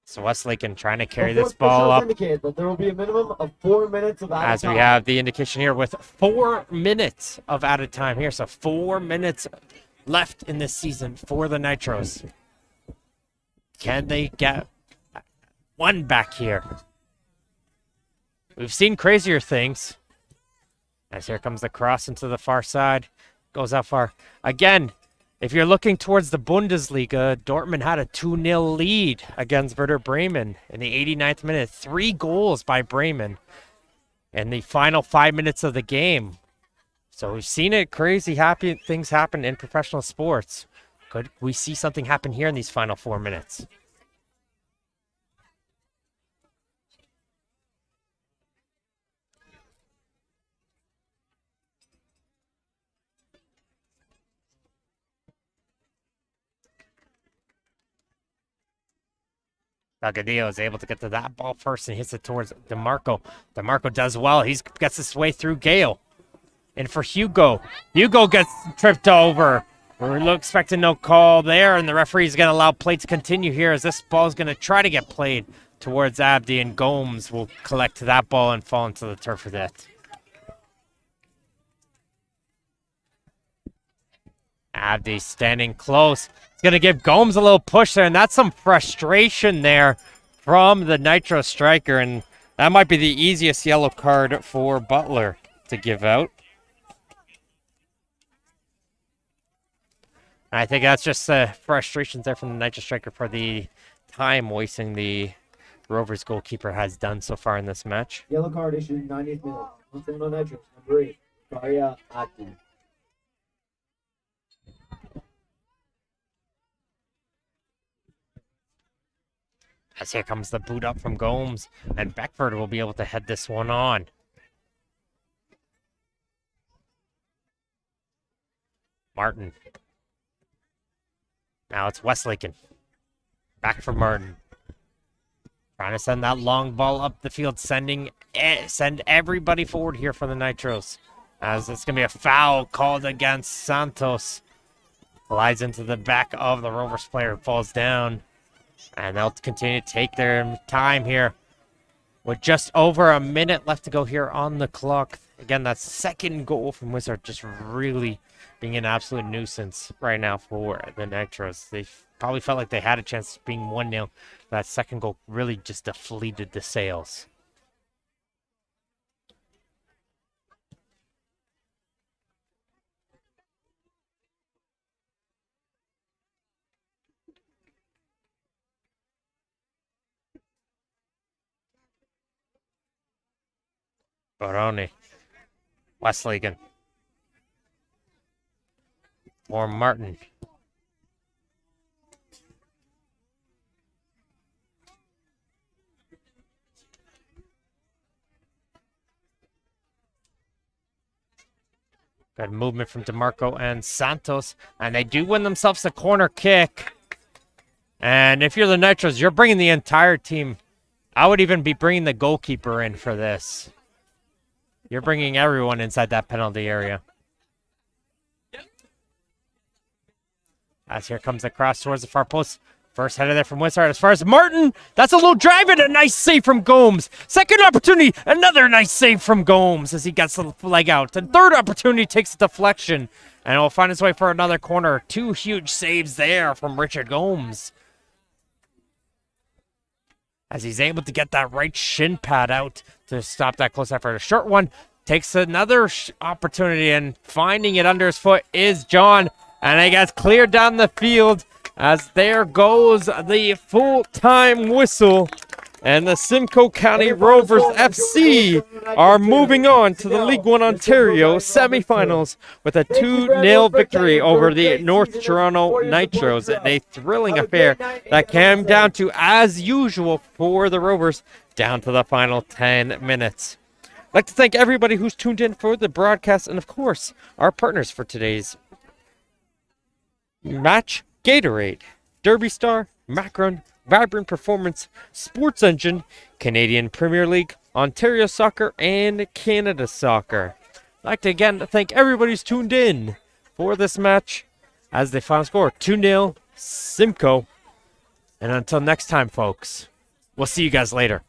So Westlaken trying to carry this ball up. That there will be a minimum of 4 minutes of added As time. we have the indication here with 4 minutes of added time here. So 4 minutes left in this season for the Nitros. Can they get one back here? We've seen crazier things. As here comes the cross into the far side. Goes out far. Again, if you're looking towards the Bundesliga, Dortmund had a 2-0 lead against Werder Bremen in the 89th minute. 3 goals by Bremen in the final 5 minutes of the game. So we've seen it, crazy things happen in professional sports. Could we see something happen here in these final 4 minutes? Delgadillo is able to get to that ball first and hits it towards DeMarco. DeMarco does well. He gets his way through Gale. And for Hugo. Hugo gets tripped over. We're expecting no call there, and the referee is going to allow play to continue here as this ball is going to try to get played towards Abdi, and Gomes will collect that ball and fall into the turf with it. Abdi standing close. It's going to give Gomes a little push there, and that's some frustration there from the Nitro striker, and that might be the easiest yellow card for Butler to give out. I think that's just frustrations there from the Nitro striker for the time wasting the Rovers goalkeeper has done so far in this match. Yellow card issued 90th minute. Once on Nitros, number 8, Faria Abdi. As here comes the boot up from Gomes, and Beckford will be able to head this one on. Martin. Now it's Westlaken. Back for Martin. Trying to send that long ball up the field, send everybody forward here for the Nitros. As it's going to be a foul called against Santos. Flies into the back of the Rovers player, falls down. And they'll continue to take their time here. With just over a minute left to go here on the clock. Again, that second goal from Wizard just really being an absolute nuisance right now for the Nitros. They probably felt like they had a chance of being 1-0. That second goal really just deflated the sails. Baroni. Westlaken. For Martin. Good movement from DeMarco and Santos. And they do win themselves a corner kick. And if you're the Nitros, you're bringing the entire team. I would even be bringing the goalkeeper in for this. You're bringing everyone inside that penalty area. As here comes the cross towards the far post. First header there from Wizard as far as Martin. That's a little drive and a nice save from Gomes. Second opportunity, another nice save from Gomes as he gets the leg out. And third opportunity takes a deflection. And will find his way for another corner. 2 huge saves there from Richard Gomes. As he's able to get that right shin pad out to stop that close effort. A short one takes another opportunity, and finding it under his foot is John. And he gets cleared down the field as there goes the full-time whistle. And the Simcoe County Rovers FC are moving on to the League One Ontario semifinals with a 2-0 victory over the North Toronto Nitros in a thrilling affair that came down to, as usual for the Rovers, down to the final 10 minutes. I'd like to thank everybody who's tuned in for the broadcast and, of course, our partners for today's match: Gatorade, Derby Star, Macron, Vibrant Performance, Sports Engine, Canadian Premier League, Ontario Soccer, and Canada Soccer. I'd like to again thank everybody who's tuned in for this match as the final score 2-0 Simcoe. And until next time, folks, we'll see you guys later.